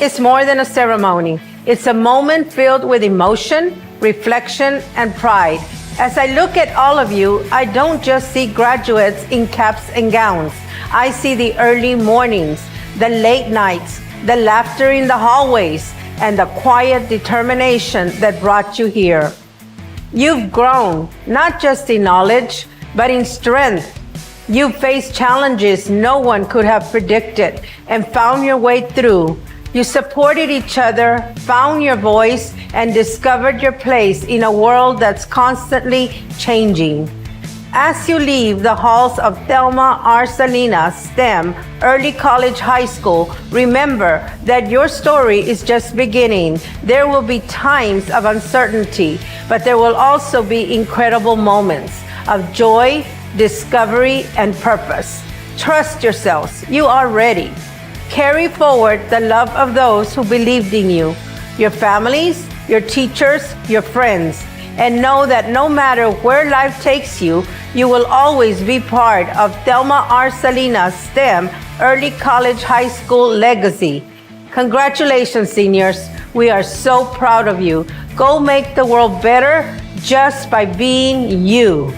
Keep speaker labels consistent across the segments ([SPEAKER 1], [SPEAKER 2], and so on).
[SPEAKER 1] is more than a ceremony. It's a moment filled with emotion, reflection, and pride. As I look at all of you, I don't just see graduates in caps and gowns. I see the early mornings, the late nights, the laughter in the hallways, and the quiet determination that brought you here. You've grown, not just in knowledge, but in strength. You've faced challenges no one could have predicted and found your way through. You supported each other, found your voice, and discovered your place in a world that's constantly changing. As you leave the halls of Thelma R. Salinas STEM Early College High School, remember that your story is just beginning. There will be times of uncertainty, but there will also be incredible moments of joy, discovery, and purpose. Trust yourselves. You are ready. Carry forward the love of those who believed in you, your families, your teachers, your friends, and know that no matter where life takes you, you will always be part of Thelma R. Salinas STEM Early College High School legacy. Congratulations, seniors. We are so proud of you. Go make the world better just by being you.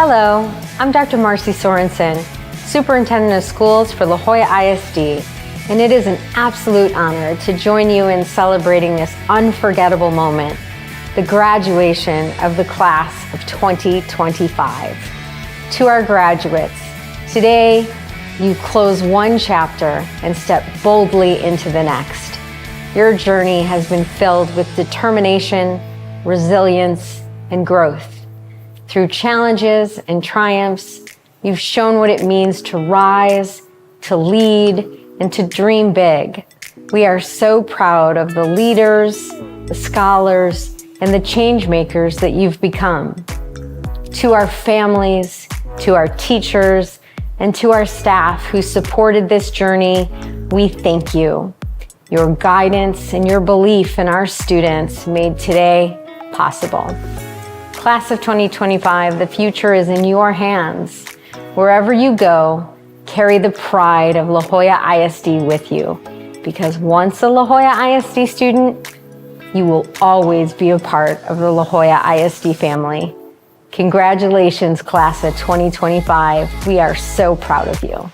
[SPEAKER 2] Hello, I'm Dr. Marcy Sorensen, Superintendent of Schools for La Jolla ISD, and it is an absolute honor to join you in celebrating this unforgettable moment, the graduation of the class of 2025. To our graduates, today you close one chapter and step boldly into the next. Your journey has been filled with determination, resilience, and growth. Through challenges and triumphs, you've shown what it means to rise, to lead, and to dream big. We are so proud of the leaders, the scholars, and the change makers that you've become. To our families, to our teachers, and to our staff who supported this journey, we thank you. Your guidance and your belief in our students made today possible. Class of 2025, the future is in your hands. Wherever you go, carry the pride of La Jolla ISD with you, because once a La Jolla ISD student, you will always be a part of the La Jolla ISD family. Congratulations, Class of 2025. We are so proud of you.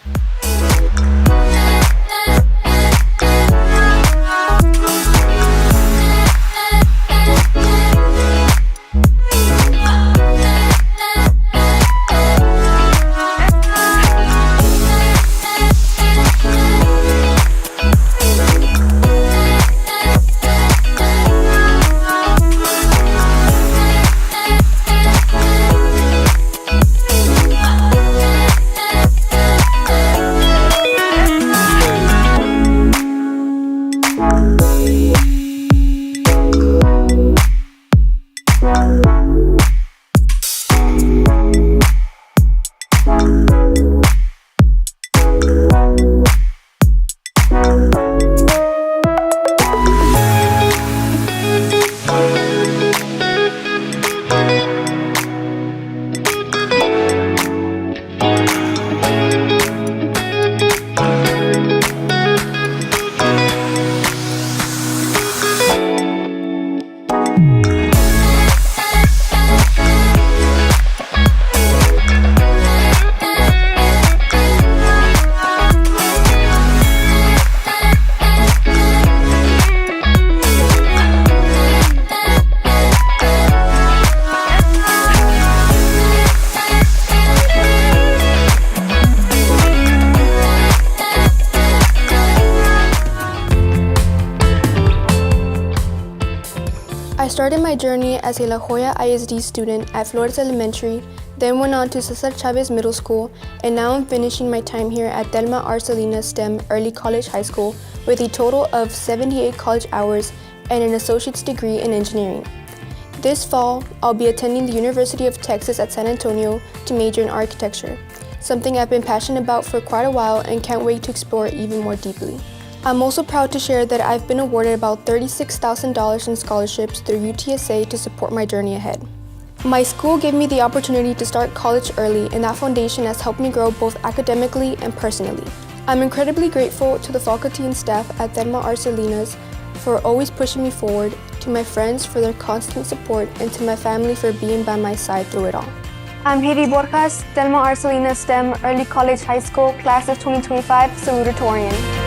[SPEAKER 3] I started my journey as a La Jolla ISD student at Flores Elementary, then went on to Cesar Chavez Middle School, and now I'm finishing my time here at Thelma R. Salinas STEM Early College High School with a total of 78 college hours and an associate's degree in engineering. This fall, I'll be attending the University of Texas at San Antonio to major in architecture, something I've been passionate about for quite a while and can't wait to explore even more deeply. I'm also proud to share that I've been awarded about $36,000 in scholarships through UTSA to support my journey ahead. My school gave me the opportunity to start college early, and that foundation has helped me grow both academically and personally. I'm incredibly grateful to the faculty and staff at Thelma Salinas for always pushing me forward, to my friends for their constant support, and to my family for being by my side through it all. I'm Haiti Borjas, Thelma Salinas STEM Early College High School, Class of 2025, Salutatorian.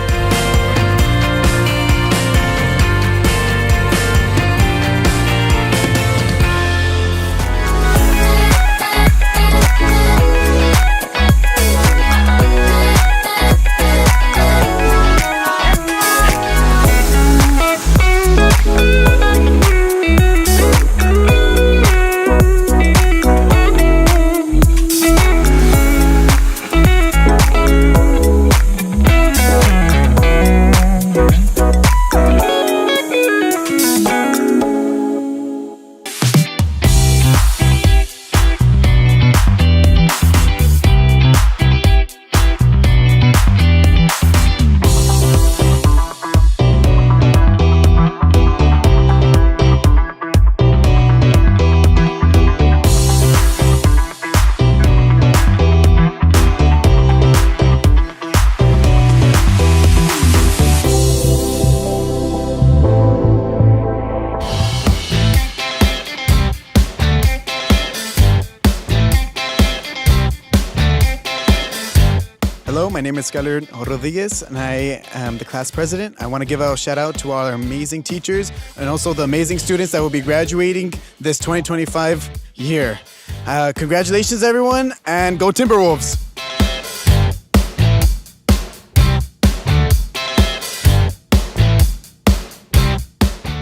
[SPEAKER 4] Hello, my name is Skyler Rodriguez, and I am the class president. I want to give a shout out to all our amazing teachers and also the amazing students that will be graduating this 2025 year. Congratulations, everyone, and go Timberwolves!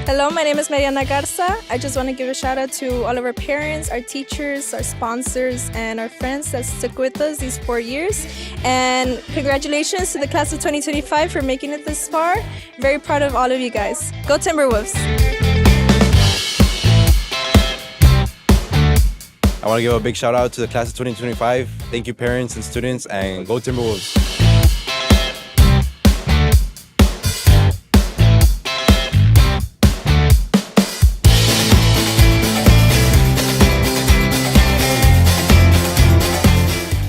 [SPEAKER 5] Hello, my name is Mariana Garza. I just want to give a shout out to all of our parents, our teachers, our sponsors, and our friends that stuck with us these 4 years. And congratulations to the class of 2025 for making it this far. Very proud of all of you guys. Go Timberwolves!
[SPEAKER 6] I want to give a big shout out to the class of 2025. Thank you, parents and students, and go Timberwolves!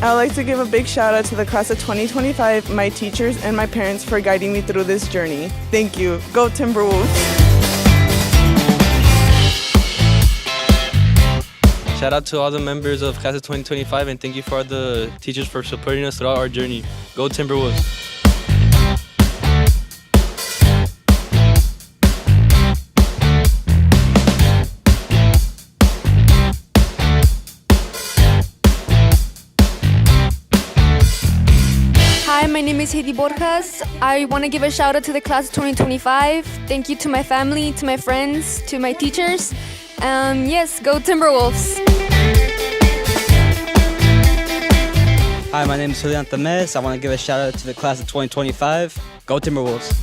[SPEAKER 7] I would like to give a big shout out to the class of 2025, my teachers, and my parents for guiding me through this journey. Thank you. Go Timberwolves!
[SPEAKER 8] Shout out to all the members of class of 2025, and thank you for all the teachers for supporting us throughout our journey. Go Timberwolves!
[SPEAKER 9] Hi, my name is Haiti Borjas. I want to give a shout out to the class of 2025. Thank you to my family, to my friends, to my teachers. Yes, go Timberwolves!
[SPEAKER 10] Hi, my name is Julian Tamez. I want to give a shout out to the class of 2025. Go Timberwolves!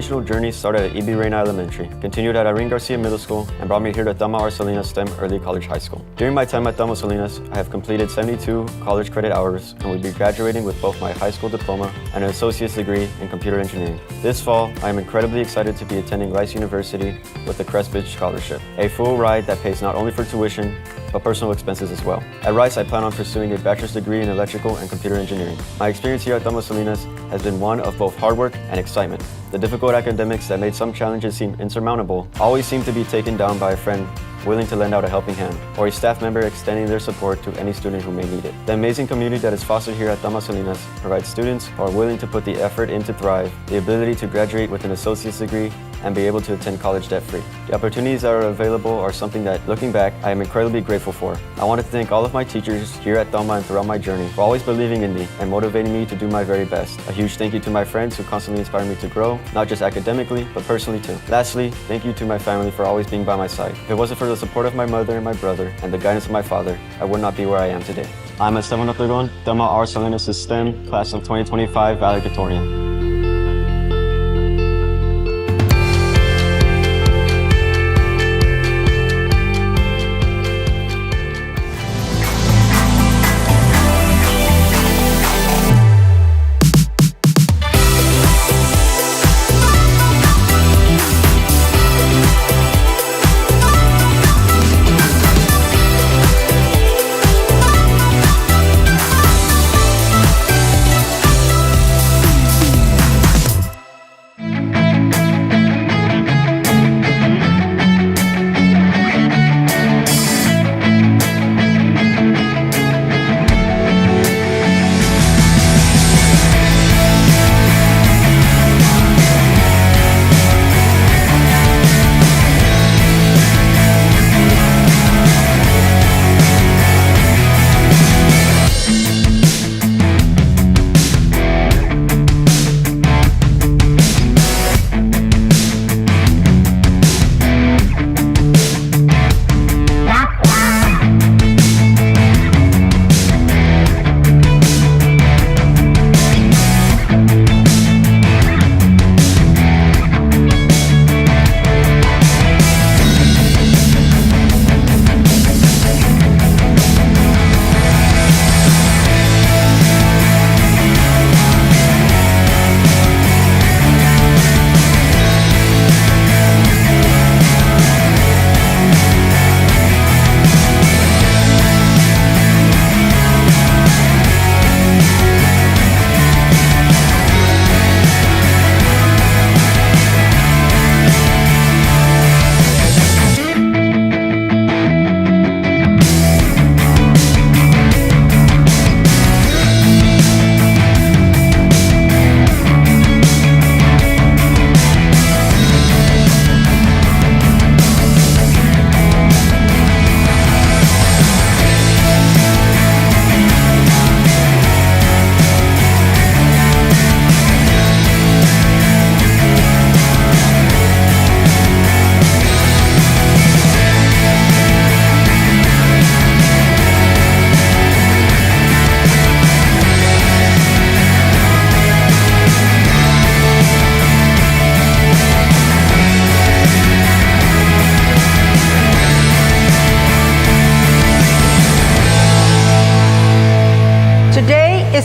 [SPEAKER 11] educational journey started at E.B. Reyna Elementary, continued at Irene Garcia Middle School, and brought me here to Thelma R. Salinas STEM Early College High School. During my time at Thelma Salinas, I have completed 72 college credit hours and will be graduating with both my high school diploma and an associate's degree in computer engineering. This fall, I am incredibly excited to be attending Rice University with the Crestbridge Scholarship, a full ride that pays not only for tuition, but personal expenses as well. At Rice, I plan on pursuing a bachelor's degree in electrical and computer engineering. My experience here at Thelma Salinas has been one of both hard work and excitement. The difficult academics that made some challenges seem insurmountable always seem to be taken down by a friend willing to lend out a helping hand, or a staff member extending their support to any student who may need it. The amazing community that is fostered here at Thelma Salinas provides students who are willing to put the effort in to thrive, the ability to graduate with an associate's degree, and be able to attend college debt-free. The opportunities that are available are something that, looking back, I am incredibly grateful for. I want to thank all of my teachers here at Thelma and throughout my journey for always believing in me and motivating me to do my very best. A huge thank you to my friends who constantly inspire me to grow, not just academically, but personally too. Lastly, thank you to my family for always being by my side. If it wasn't for the support of my mother and my brother and the guidance of my father, I would not be where I am today. I'm Esteban Obregon, Thelma R. Salinas' STEM Class of 2025 Valedictorian.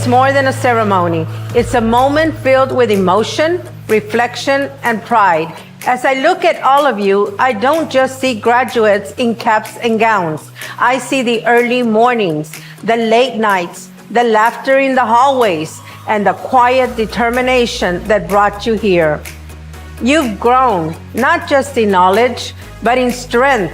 [SPEAKER 1] It's more than a ceremony. It's a moment filled with emotion, reflection, and pride. As I look at all of you, I don't just see graduates in caps and gowns. I see the early mornings, the late nights, the laughter in the hallways, and the quiet determination that brought you here. You've grown, not just in knowledge, but in strength.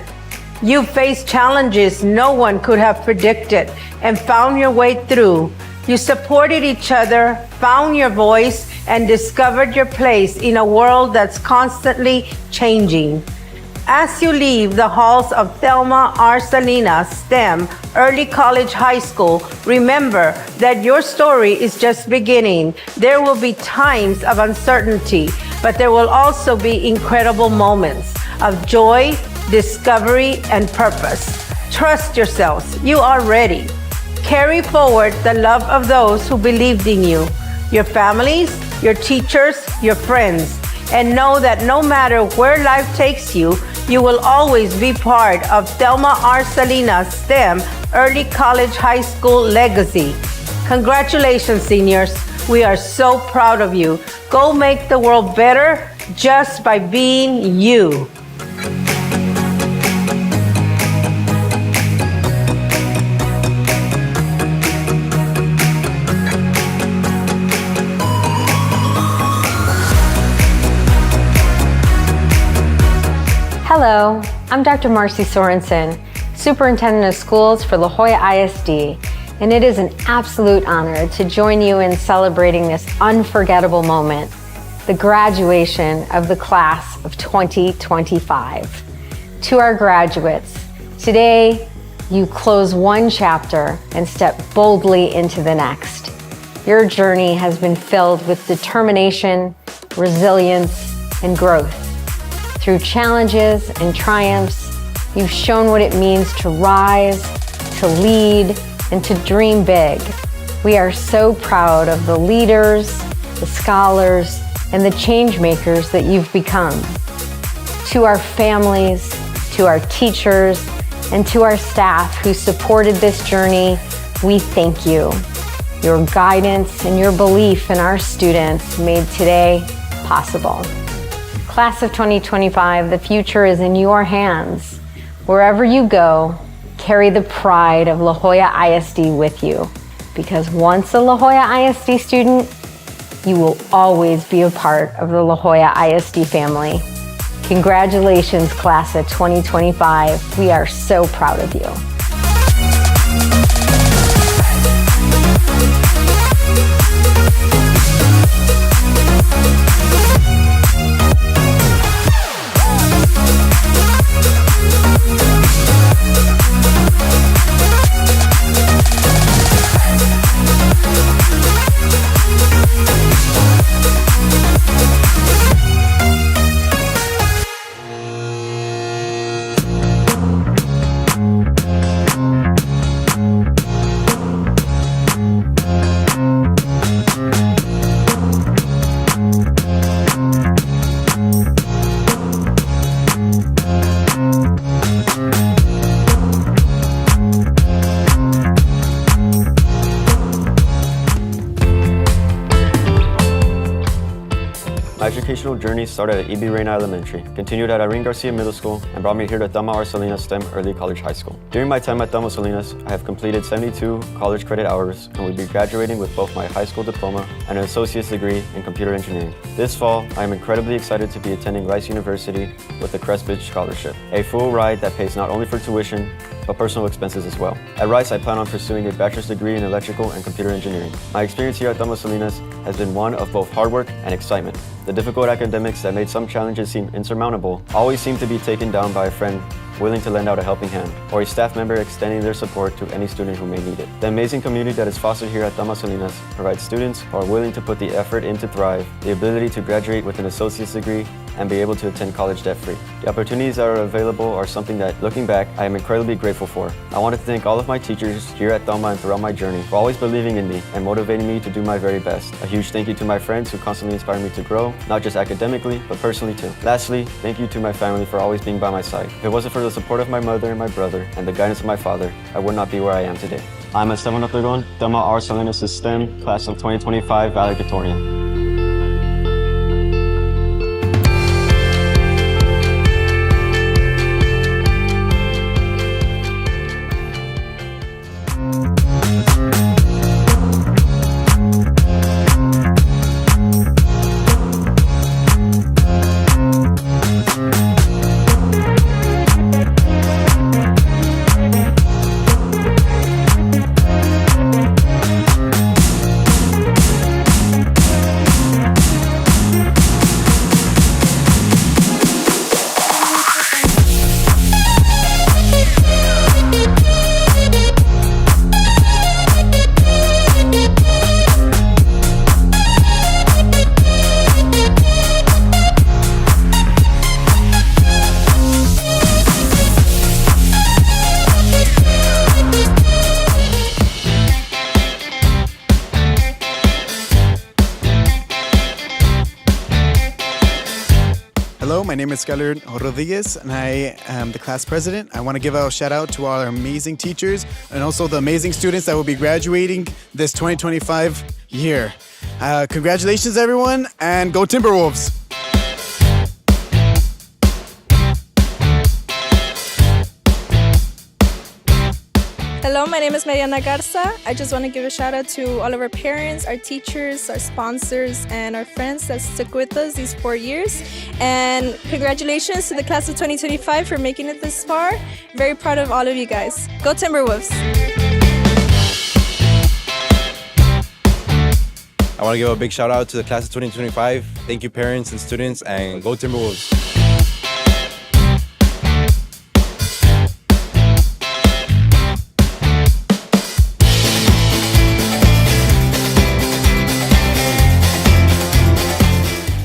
[SPEAKER 1] You've faced challenges no one could have predicted and found your way through. You supported each other, found your voice, and discovered your place in a world that's constantly changing. As you leave the halls of Thelma R. Salinas STEM Early College High School, remember that your story is just beginning. There will be times of uncertainty, but there will also be incredible moments of joy, discovery, and purpose. Trust yourselves. You are ready. Carry forward the love of those who believed in you, your families, your teachers, your friends. And know that no matter where life takes you, you will always be part of Thelma R. Salinas STEM Early College High School legacy. Congratulations, seniors. We are so proud of you. Go make the world better just by being you.
[SPEAKER 2] Hello, I'm Dr. Marcy Sorensen, Superintendent of Schools for La Jolla ISD, and it is an absolute honor to join you in celebrating this unforgettable moment, the graduation of the class of 2025. To our graduates, today you close one chapter and step boldly into the next. Your journey has been filled with determination, resilience, and growth. Through challenges and triumphs, you've shown what it means to rise, to lead, and to dream big. We are so proud of the leaders, the scholars, and the change makers that you've become. To our families, to our teachers, and to our staff who supported this journey, we thank you. Your guidance and your belief in our students made today possible. Class of 2025, the future is in your hands. Wherever you go, carry the pride of La Jolla ISD with you, because once a La Jolla ISD student, you will always be a part of the La Jolla ISD family. Congratulations, class of 2025. We are so proud of you.
[SPEAKER 11] My educational journey started at E.B. Reyna Elementary, continued at Irene Garcia Middle School, and brought me here to Thelma R. Salinas STEM Early College High School. During my time at Thelma Salinas, I have completed 72 college credit hours and will be graduating with both my high school diploma and an associate's degree in computer engineering. This fall, I am incredibly excited to be attending Rice University with the Crestbridge Scholarship, a full ride that pays not only for tuition, but personal expenses as well. At Rice, I plan on pursuing a bachelor's degree in electrical and computer engineering. My experience here at Thelma Salinas has been one of both hard work and excitement. The difficult academics that made some challenges seem insurmountable always seem to be taken down by a friend willing to lend out a helping hand, or a staff member extending their support to any student who may need it. The amazing community that is fostered here at Thelma Salinas provides students who are willing to put the effort in to thrive, the ability to graduate with an associate's degree, and be able to attend college debt-free. The opportunities that are available are something that, looking back, I am incredibly grateful for. I want to thank all of my teachers here at Thelma and throughout my journey for always believing in me and motivating me to do my very best. A huge thank you to my friends who constantly inspire me to grow, not just academically, but personally too. Lastly, thank you to my family for always being by my side. If it wasn't for the support of my mother and my brother and the guidance of my father, I would not be where I am today. I'm Esteban Ortegon, Thelma R. Salinas STEM, class of 2025 valedictorian.
[SPEAKER 4] name is Salinas Rodriguez, and I am the class president. I want to give a shout out to all our amazing teachers and also the amazing students that will be graduating this 2025 year. Congratulations, everyone, and go Timberwolves!
[SPEAKER 5] Hello, my name is Mariana Garza. I just want to give a shout out to all of our parents, our teachers, our sponsors, and our friends that stuck with us these 4 years. And congratulations to the class of 2025 for making it this far. Very proud of all of you guys. Go Timberwolves!
[SPEAKER 6] I want to give a big shout out to the class of 2025. Thank you, parents and students, and go Timberwolves!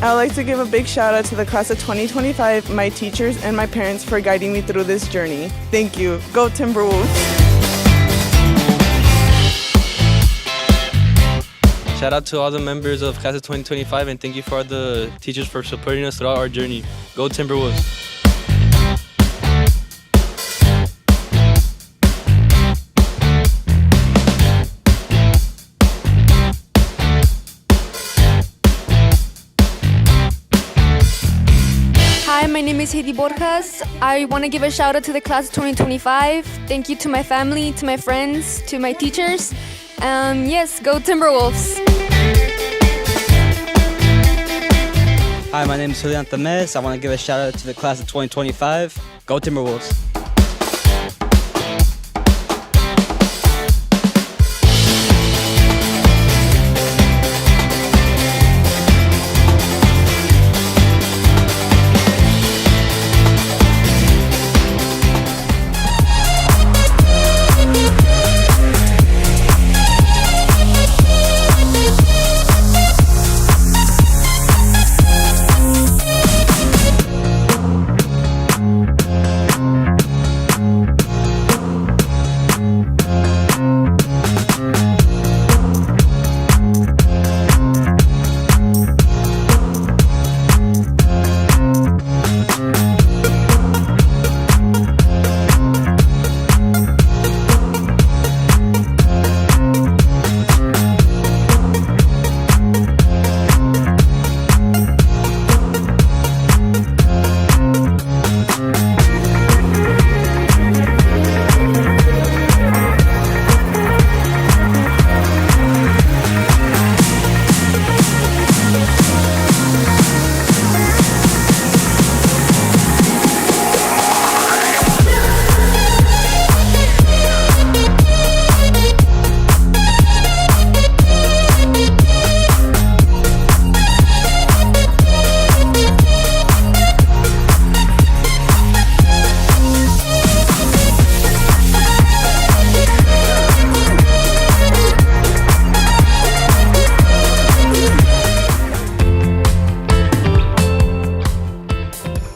[SPEAKER 7] I would like to give a big shout out to the class of 2025, my teachers, and my parents for guiding me through this journey. Thank you. Go Timberwolves!
[SPEAKER 8] Shout out to all the members of class of 2025 and thank you for all the teachers for supporting us throughout our journey. Go Timberwolves!
[SPEAKER 9] Hi, my name is Heidi Borjas. I want to give a shout out to the class of 2025. Thank you to my family, to my friends, to my teachers. Yes, go Timberwolves!
[SPEAKER 10] Hi, my name is Thelma. I want to give a shout out to the class of 2025. Go Timberwolves!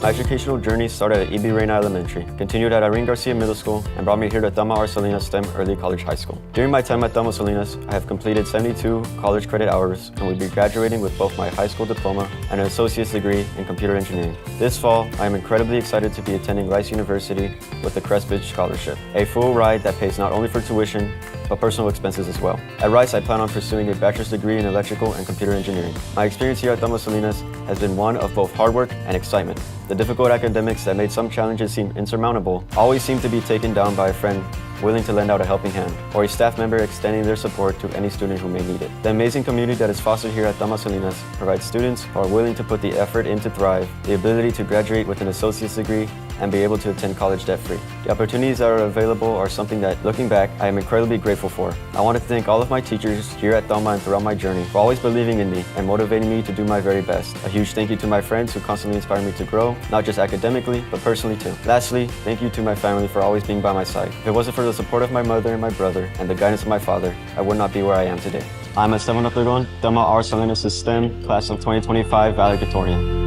[SPEAKER 11] My educational journey started at E.B. Reyna Elementary, continued at Irene Garcia Middle School, and brought me here to Thelma Salinas STEM Early College High School. During my time at Thelma Salinas, I have completed 72 college credit hours and will be graduating with both my high school diploma and an associate's degree in computer engineering. This fall, I am incredibly excited to be attending Rice University with the Crestbridge Scholarship, a full ride that pays not only for tuition, but personal expenses as well. At Rice, I plan on pursuing a bachelor's degree in electrical and computer engineering. My experience here at Thelma Salinas has been one of both hard work and excitement. The difficult academics that made some challenges seem insurmountable always seem to be taken down by a friend willing to lend out a helping hand, or a staff member extending their support to any student who may need it. The amazing community that is fostered here at Thelma Salinas provides students who are willing to put the effort in to thrive, the ability to graduate with an associate's degree, and be able to attend college debt-free. The opportunities that are available are something that, looking back, I am incredibly grateful for. I want to thank all of my teachers here at Thelma and throughout my journey for always believing in me and motivating me to do my very best. A huge thank you to my friends who constantly inspire me to grow, not just academically, but personally too. Lastly, thank you to my family for always being by my side. If it wasn't for the support of my mother and my brother and the guidance of my father, I would not be where I am today. I'm Esteban Obregon, Thelma Salinas STEM, class of 2025 valedictorian.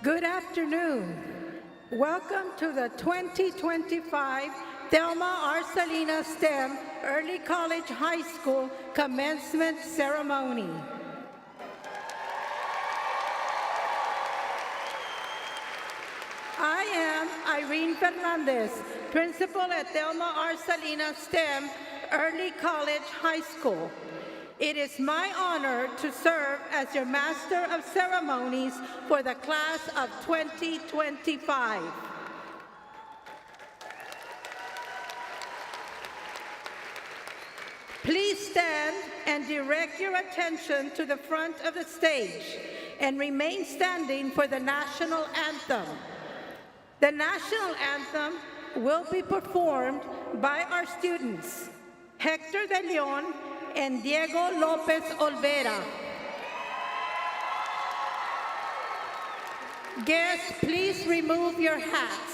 [SPEAKER 1] Good afternoon. Welcome to the 2025 Thelma R. Salinas STEM Early College High School Commencement Ceremony. I am Irene Fernandez, Principal at Thelma R. Salinas STEM Early College High School. It is my honor to serve as your Master of Ceremonies for the class of 2025. Please stand and direct your attention to the front of the stage and remain standing for the national anthem. The national anthem will be performed by our students, Hector de Leon and Diego Lopez Olvera. Guests, please remove your hats.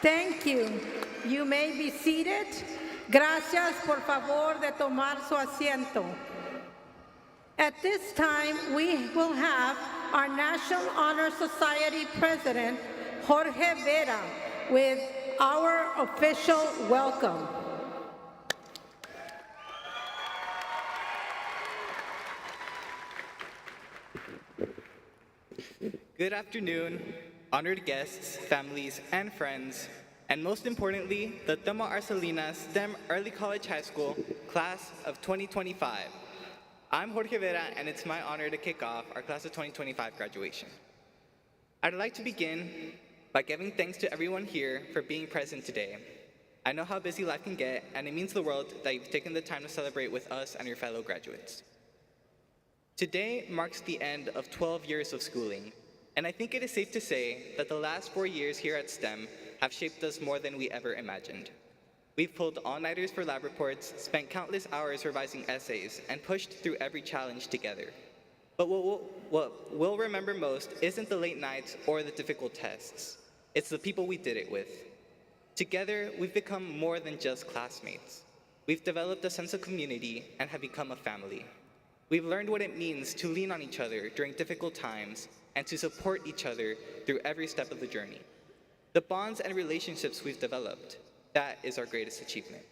[SPEAKER 1] Thank you. You may be seated. Gracias, por favor, de tomar su asiento. At this time, we will have our National Honor Society President, Jorge Vera, with our official welcome.
[SPEAKER 12] Good afternoon, honored guests, families, and friends, and most importantly, the Thelma R. Salinas STEM Early College High School Class of 2025. I'm Jorge Vera, and it's my honor to kick off our Class of 2025 graduation. I'd like to begin by giving thanks to everyone here for being present today. I know how busy life can get, and it means the world that you've taken the time to celebrate with us and your fellow graduates. Today marks the end of 12 years of schooling, and I think it is safe to say that the last 4 years here at STEM have shaped us more than we ever imagined. We've pulled all-nighters for lab reports, spent countless hours revising essays, and pushed through every challenge together. But what we'll remember most isn't the late nights or the difficult tests. It's the people we did it with. Together, we've become more than just classmates. We've developed a sense of community and have become a family. We've learned what it means to lean on each other during difficult times and to support each other through every step of the journey. The bonds and relationships we've developed, that is our greatest achievement.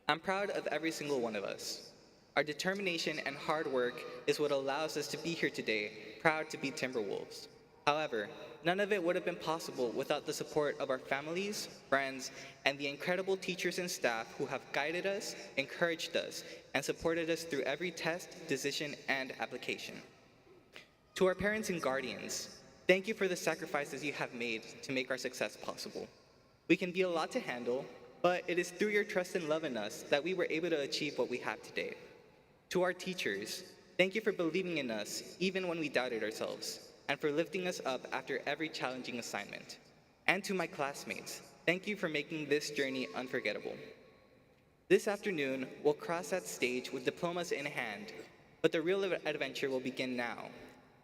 [SPEAKER 12] I'm proud of every single one of us. Our determination and hard work is what allows us to be here today, proud to be Timberwolves. However, none of it would have been possible without the support of our families, friends, and the incredible teachers and staff who have guided us, encouraged us, and supported us through every test, decision, and application. To our parents and guardians, thank you for the sacrifices you have made to make our success possible. We can be a lot to handle, but it is through your trust and love in us that we were able to achieve what we have today. To our teachers, thank you for believing in us even when we doubted ourselves, and for lifting us up after every challenging assignment. And to my classmates, thank you for making this journey unforgettable. This afternoon, we'll cross that stage with diplomas in hand, but the real adventure will begin now.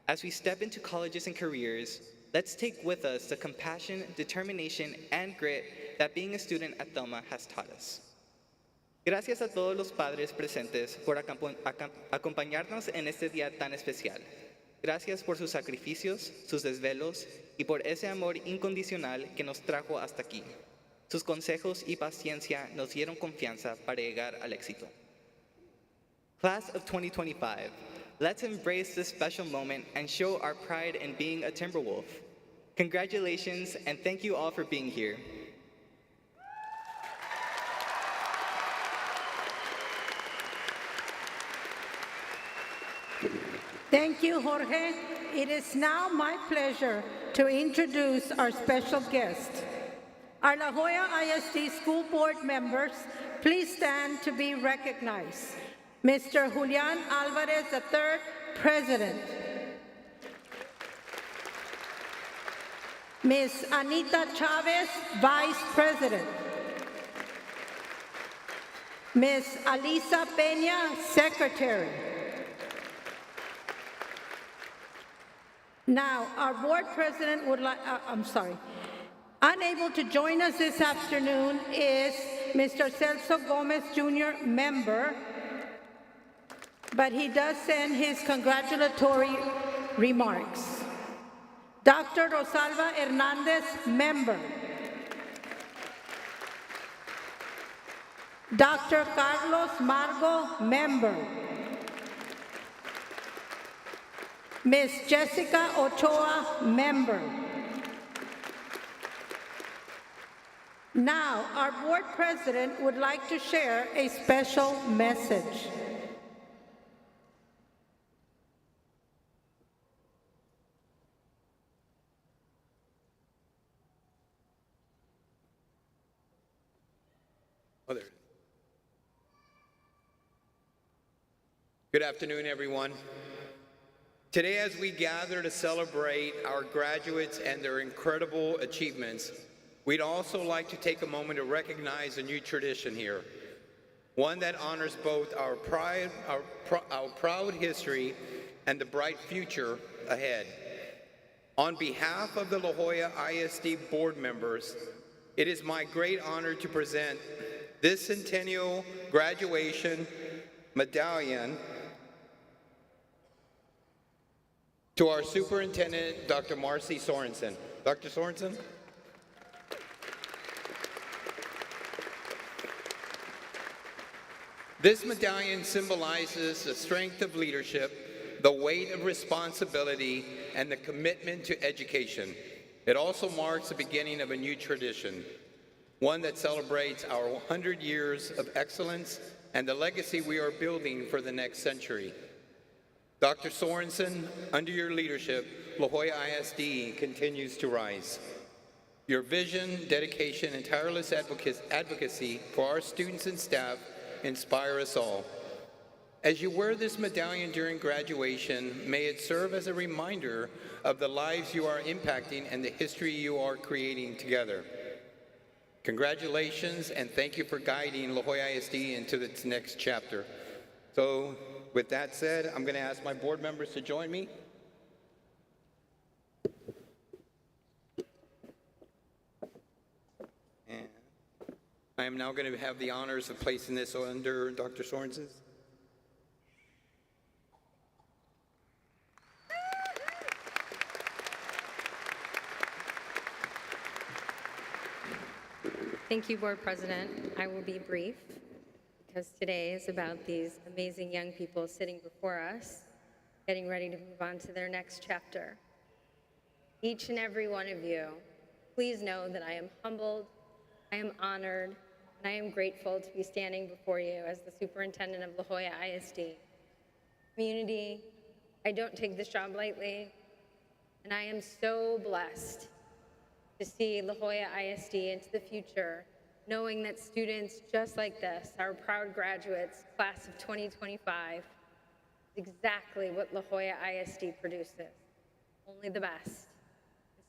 [SPEAKER 12] As we step into colleges and careers, let's take with us the compassion, determination, and grit that being a student at Thelma has taught us. Gracias a todos los padres presentes por acompañarnos en este día tan especial. Gracias por sus sacrificios, sus desvelos y por ese amor incondicional que nos trajo hasta aquí. Sus consejos y paciencia nos dieron confianza para llegar al éxito. Class of 2025, let's embrace this special moment and show our pride in being a Timberwolf. Congratulations and thank you all for being here.
[SPEAKER 1] Thank you, Jorge. It is now my pleasure to introduce our special guest. Our La Jolla ISD School Board members, please stand to be recognized. Mr. Julian Alvarez III, President. Ms. Anita Chavez, Vice President. Ms. Alisa Peña, Secretary. Now, our board president would like, unable to join us this afternoon is Mr. Celso Gomez Jr., member, but he does send his congratulatory remarks. Dr. Rosalba Hernandez, member. Dr. Carlos Margo, member. Ms. Jessica Ochoa, member. Now, our board president would like to share a special message.
[SPEAKER 13] Oh, there it is. Good afternoon, everyone. Today, as we gather to celebrate our graduates and their incredible achievements, we'd also like to take a moment to recognize a new tradition here, one that honors both our proud history and the bright future ahead. On behalf of the La Jolla ISD board members, it is my great honor to present this centennial graduation medallion to our superintendent, Dr. Marcy Sorensen. Dr. Sorensen? This medallion symbolizes the strength of leadership, the weight of responsibility, and the commitment to education. It also marks the beginning of a new tradition, one that celebrates our 100 years of excellence and the legacy we are building for the next century. Dr. Sorensen, under your leadership, La Jolla ISD continues to rise. Your vision, dedication, and tireless advocacy for our students and staff inspire us all. As you wear this medallion during graduation, may it serve as a reminder of the lives you are impacting and the history you are creating together. Congratulations, and thank you for guiding La Jolla ISD into its next chapter. So, with that said, I'm going to ask my board members to join me. And I am now going to have the honors of placing this under Dr. Sorensen's.
[SPEAKER 2] Thank you, Board President. I will be brief because today is about these amazing young people sitting before us, getting ready to move on to their next chapter. each and every one of you, please know that I am humbled, I am honored, and I am grateful to be standing before you as the superintendent of La Jolla ISD. Community, I don't take this job lightly, and I am so blessed to see La Jolla ISD into the future, knowing that students just like this, our proud graduates, class of 2025, is exactly what La Jolla ISD produces, only the best.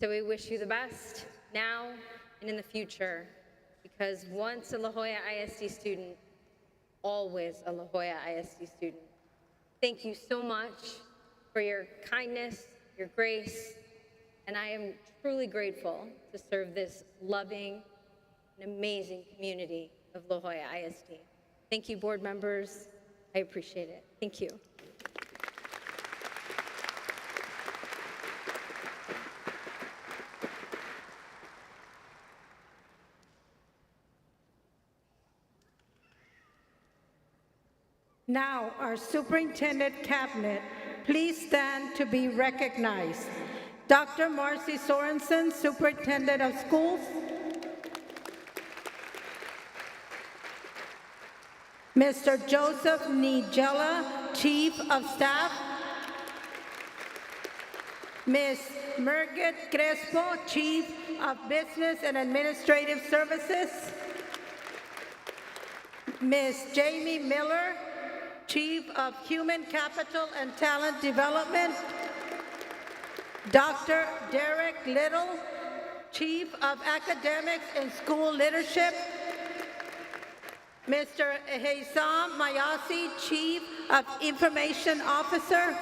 [SPEAKER 2] So we wish you the best now and in the future, because once a La Jolla ISD student, always a La Jolla ISD student. Thank you so much for your kindness, your grace, and I am truly grateful to serve this loving and amazing community of La Jolla ISD. Thank you, board members. I appreciate it. Thank you.
[SPEAKER 1] Now, our superintendent cabinet, please stand to be recognized. Dr. Marcy Sorensen, Superintendent of Schools. Mr. Joseph Nigella, Chief of Staff. Ms. Margaret Crespo, Chief of Business and Administrative Services. Ms. Jamie Miller, Chief of Human Capital and Talent Development. Dr. Derek Little, Chief of Academics and School Leadership. Mr. Haysam Mayasi, Chief of Information Officer.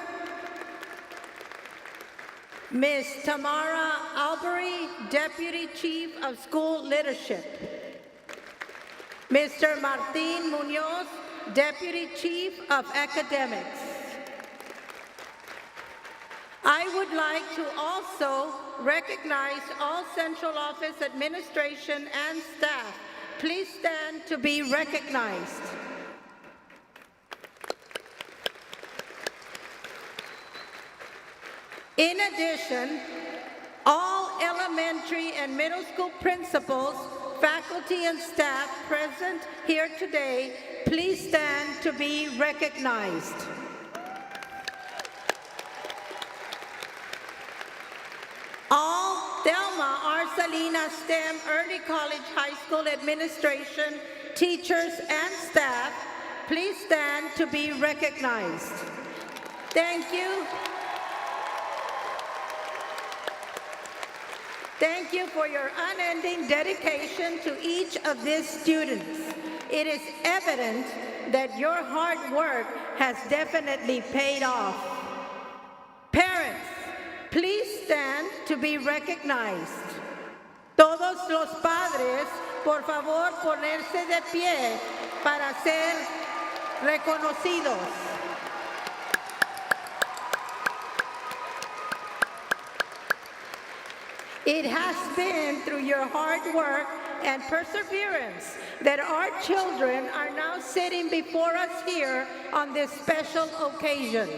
[SPEAKER 1] Ms. Tamara Albury, Deputy Chief of School Leadership. Mr. Martin Munoz, Deputy Chief of Academics. I would like to also recognize all central office administration and staff. Please stand to be recognized. In addition, all elementary and middle school principals, faculty, and staff present here today, please stand to be recognized. All Thelma R. Salinas STEM Early College High School administration, teachers, and staff, please stand to be recognized. Thank you. Thank you for your unending dedication to each of these students. It is evident that your hard work has definitely paid off. Parents, please stand to be recognized. Todos los padres, por favor, ponerse de pie para ser reconocidos. It has been through your hard work and perseverance that our children are now sitting before us here on this special occasion.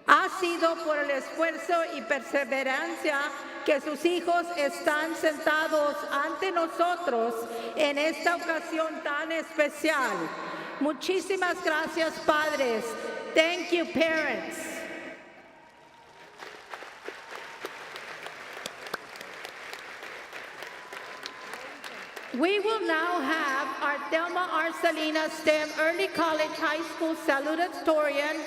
[SPEAKER 1] Ha sido por el esfuerzo y perseverancia que sus hijos están sentados ante nosotros en esta ocasión tan especial. Muchísimas gracias, padres. Thank you, parents. We will now have our Thelma R. Salinas STEM Early College High School Salutatorian,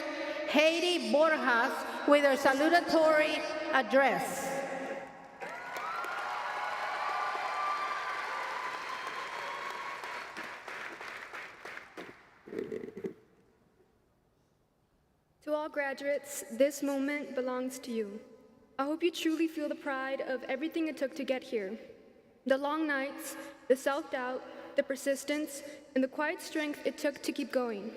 [SPEAKER 1] Haiti Borjas, with her salutatory address.
[SPEAKER 3] To all graduates, this moment belongs to you. I hope you truly feel the pride of everything it took to get here. The long nights, the self-doubt, the persistence, and the quiet strength it took to keep going.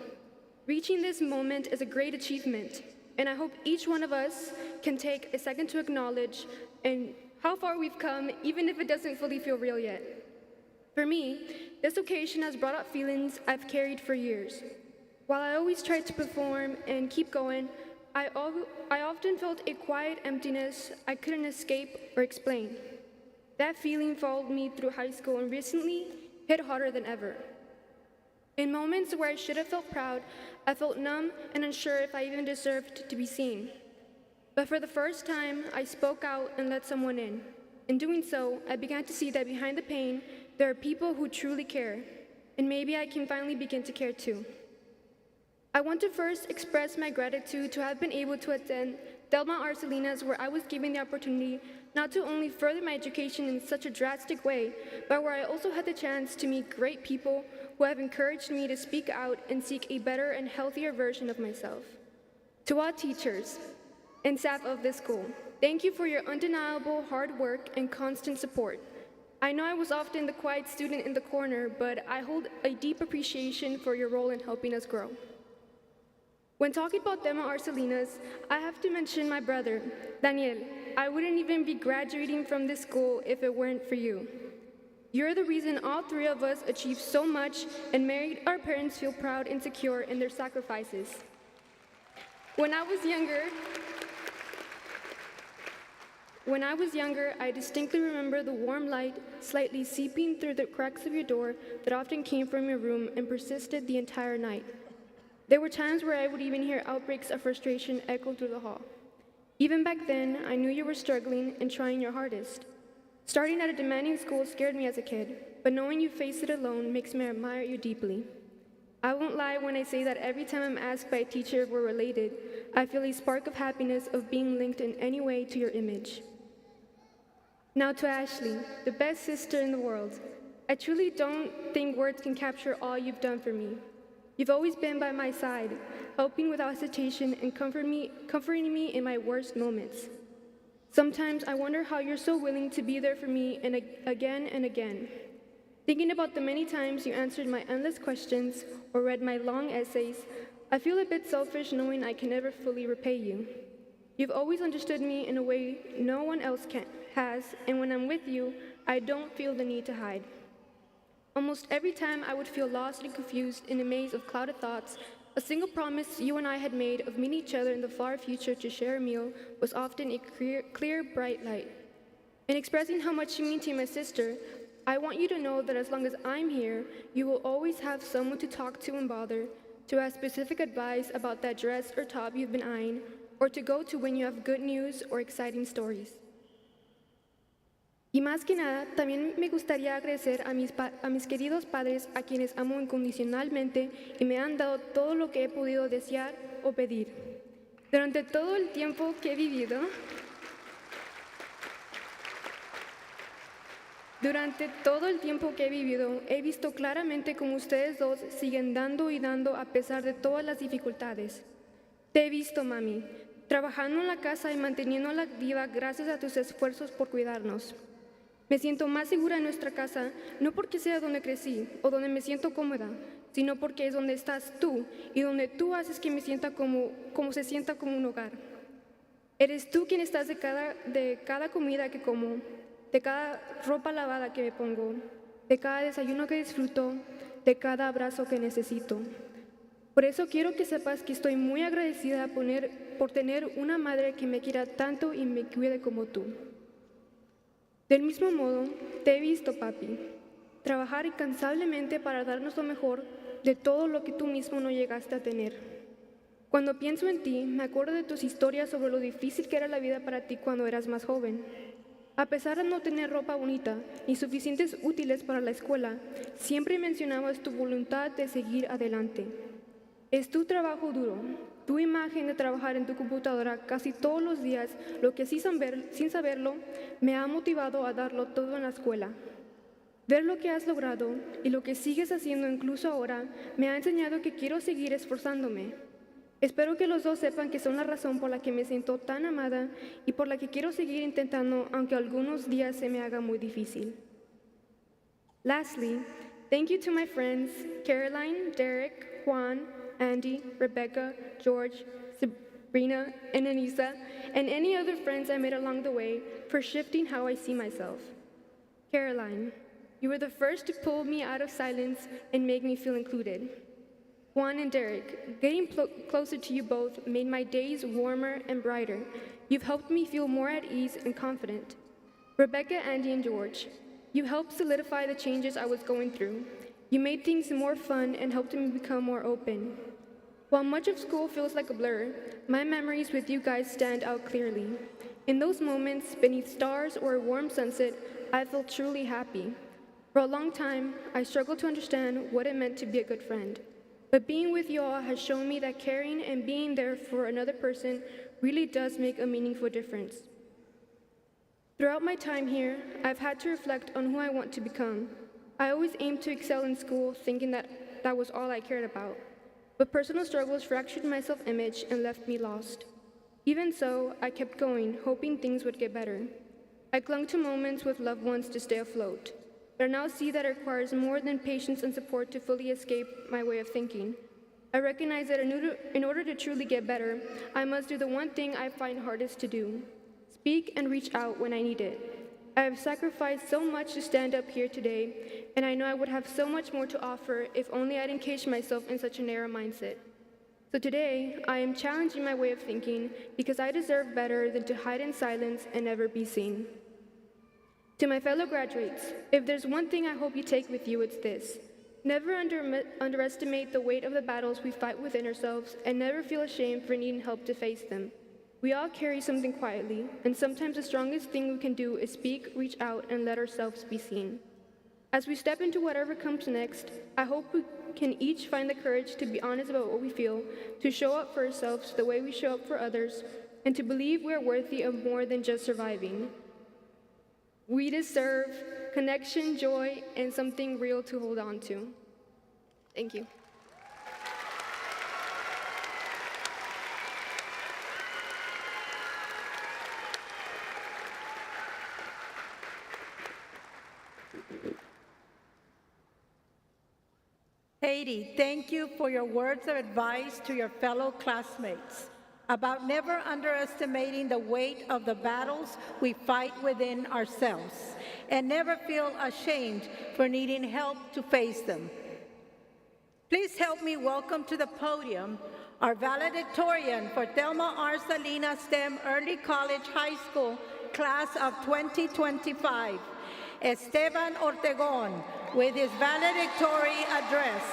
[SPEAKER 3] Reaching this moment is a great achievement, and I hope each one of us can take a second to acknowledge and how far we've come, even if it doesn't fully feel real yet. For me, this occasion has brought up feelings I've carried for years. While I always tried to perform and keep going, I often felt a quiet emptiness I couldn't escape or explain. That feeling followed me through high school and recently hit harder than ever. In moments where I should have felt proud, I felt numb and unsure if I even deserved to be seen. But for the first time, I spoke out and let someone in. In doing so, I began to see that behind the pain, there are people who truly care, and maybe I can finally begin to care too. I want to first express my gratitude to have been able to attend Thelma or Salinas, where I was given the opportunity not to only further my education in such a drastic way, but where I also had the chance to meet great people who have encouraged me to speak out and seek a better and healthier version of myself. To all teachers and staff of this school, thank you for your undeniable hard work and constant support. I know I was often the quiet student in the corner, but I hold a deep appreciation for your role in helping us grow. When talking about Thelma or Salinas, I have to mention my brother, Daniel. I wouldn't even be graduating from this school if it weren't for you. You're the reason all three of us achieved so much and made our parents feel proud and secure in their sacrifices. When I was younger, I distinctly remember the warm light slightly seeping through the cracks of your door that often came from your room and persisted the entire night. There were times where I would even hear outbreaks of frustration echo through the hall. Even back then, I knew you were struggling and trying your hardest. Starting at a demanding school scared me as a kid, but knowing you faced it alone makes me admire you deeply. I won't lie when I say that every time I'm asked by a teacher if we're related, I feel a spark of happiness of being linked in any way to your image. Now to Ashley, the best sister in the world. I truly don't think words can capture all you've done for me. You've always been by my side, helping without hesitation and comforting me in my worst moments. Sometimes I wonder how you're so willing to be there for me and again and again. Thinking about the many times you answered my endless questions or read my long essays, I feel a bit selfish knowing I can never fully repay you. You've always understood me in a way no one else has, and when I'm with you, I don't feel the need to hide. Almost every time I would feel lost and confused in a maze of clouded thoughts, a single promise you and I had made of meeting each other in the far future to share a meal was often a clear, bright light. In expressing how much you mean to my sister, I want you to know that as long as I'm here, you will always have someone to talk to and bother, to ask specific advice about that dress or top you've been eyeing, or to go to when you have good news or exciting stories. Y más que nada, también me gustaría agradecer a mis queridos padres, a quienes amo incondicionalmente y me han dado todo lo que he podido desear o pedir. Durante todo el tiempo que he vivido, he visto claramente cómo ustedes dos siguen dando y dando a pesar de todas las dificultades. Te he visto, mami, trabajando en la casa y manteniéndola activa gracias a tus esfuerzos por cuidarnos. Me siento más segura en nuestra casa, no porque sea donde crecí o donde me siento cómoda, sino porque es donde estás tú y donde tú haces que me sienta como se sienta como un hogar. Eres tú quien estás de cada comida que como, de cada ropa lavada que me pongo, de cada desayuno que disfruto, de cada abrazo que necesito. Por eso quiero que sepas que estoy muy agradecida por tener una madre que me quiera tanto y me cuide como tú. Del mismo modo, te he visto, papi, trabajar incansablemente para darnos lo mejor de todo lo que tú mismo no llegaste a tener. Cuando pienso en ti, me acuerdo de tus historias sobre lo difícil que era la vida para ti cuando eras más joven. A pesar de no tener ropa bonita ni suficientes útiles para la escuela, siempre mencionabas tu voluntad de seguir adelante. Es tu trabajo duro, tu imagen de trabajar en tu computadora casi todos los días, lo que sin saberlo me ha motivado a darlo todo en la escuela. Ver lo que has logrado y lo que sigues haciendo incluso ahora me ha enseñado que quiero seguir esforzándome. Espero que los dos sepan que son la razón por la que me siento tan amada y por la que quiero seguir intentando, aunque algunos días se me haga muy difícil. Lastly, thank you to my friends Caroline, Derek, Juan, Andy, Rebecca, George, Sabrina, and Anissa, and any other friends I met along the way for shifting how I see myself. Caroline, you were the first to pull me out of silence and make me feel included.
[SPEAKER 14] Juan and Derek, getting closer to you both made my days warmer and brighter. You've helped me feel more at ease and confident. Rebecca, Andy, and George, you helped solidify the changes I was going through. You made things more fun and helped me become more open. While much of school feels like a blur, my memories with you guys stand out clearly. In those moments, beneath stars or a warm sunset, I felt truly happy. For a long time, I struggled to understand what it meant to be a good friend. But being with you all has shown me that caring and being there for another person really does make a meaningful difference. Throughout my time here, I've had to reflect on who I want to become. I always aimed to excel in school, thinking that that was all I cared about. But personal struggles fractured my self-image and left me lost. Even so, I kept going, hoping things would get better. I clung to moments with loved ones to stay afloat. But I now see that it requires more than patience and support to fully escape my way of thinking. I recognize that in order to truly get better, I must do the one thing I find hardest to do: speak and reach out when I need it. I have sacrificed so much to stand up here today, and I know I would have so much more to offer if only I'd encased myself in such a narrow mindset. So today, I am challenging my way of thinking because I deserve better than to hide in silence and never be seen. To my fellow graduates, if there's one thing I hope you take with you, it's this: never underestimate the weight of the battles we fight within ourselves, and never feel ashamed for needing help to face them. We all carry something quietly, and sometimes the strongest thing we can do is speak, reach out, and let ourselves be seen. As we step into whatever comes next, I hope we can each find the courage to be honest about what we feel, to show up for ourselves the way we show up for others, and to believe we are worthy of more than just surviving. We deserve connection, joy, and something real to hold on to. Thank you.
[SPEAKER 1] Katie, thank you for your words of advice to your fellow classmates about never underestimating the weight of the battles we fight within ourselves and never feel ashamed for needing help to face them. Please help me welcome to the podium our valedictorian for Thelma R. Salinas STEM Early College High School class of 2025, Esteban Ortegon, with his valedictory address.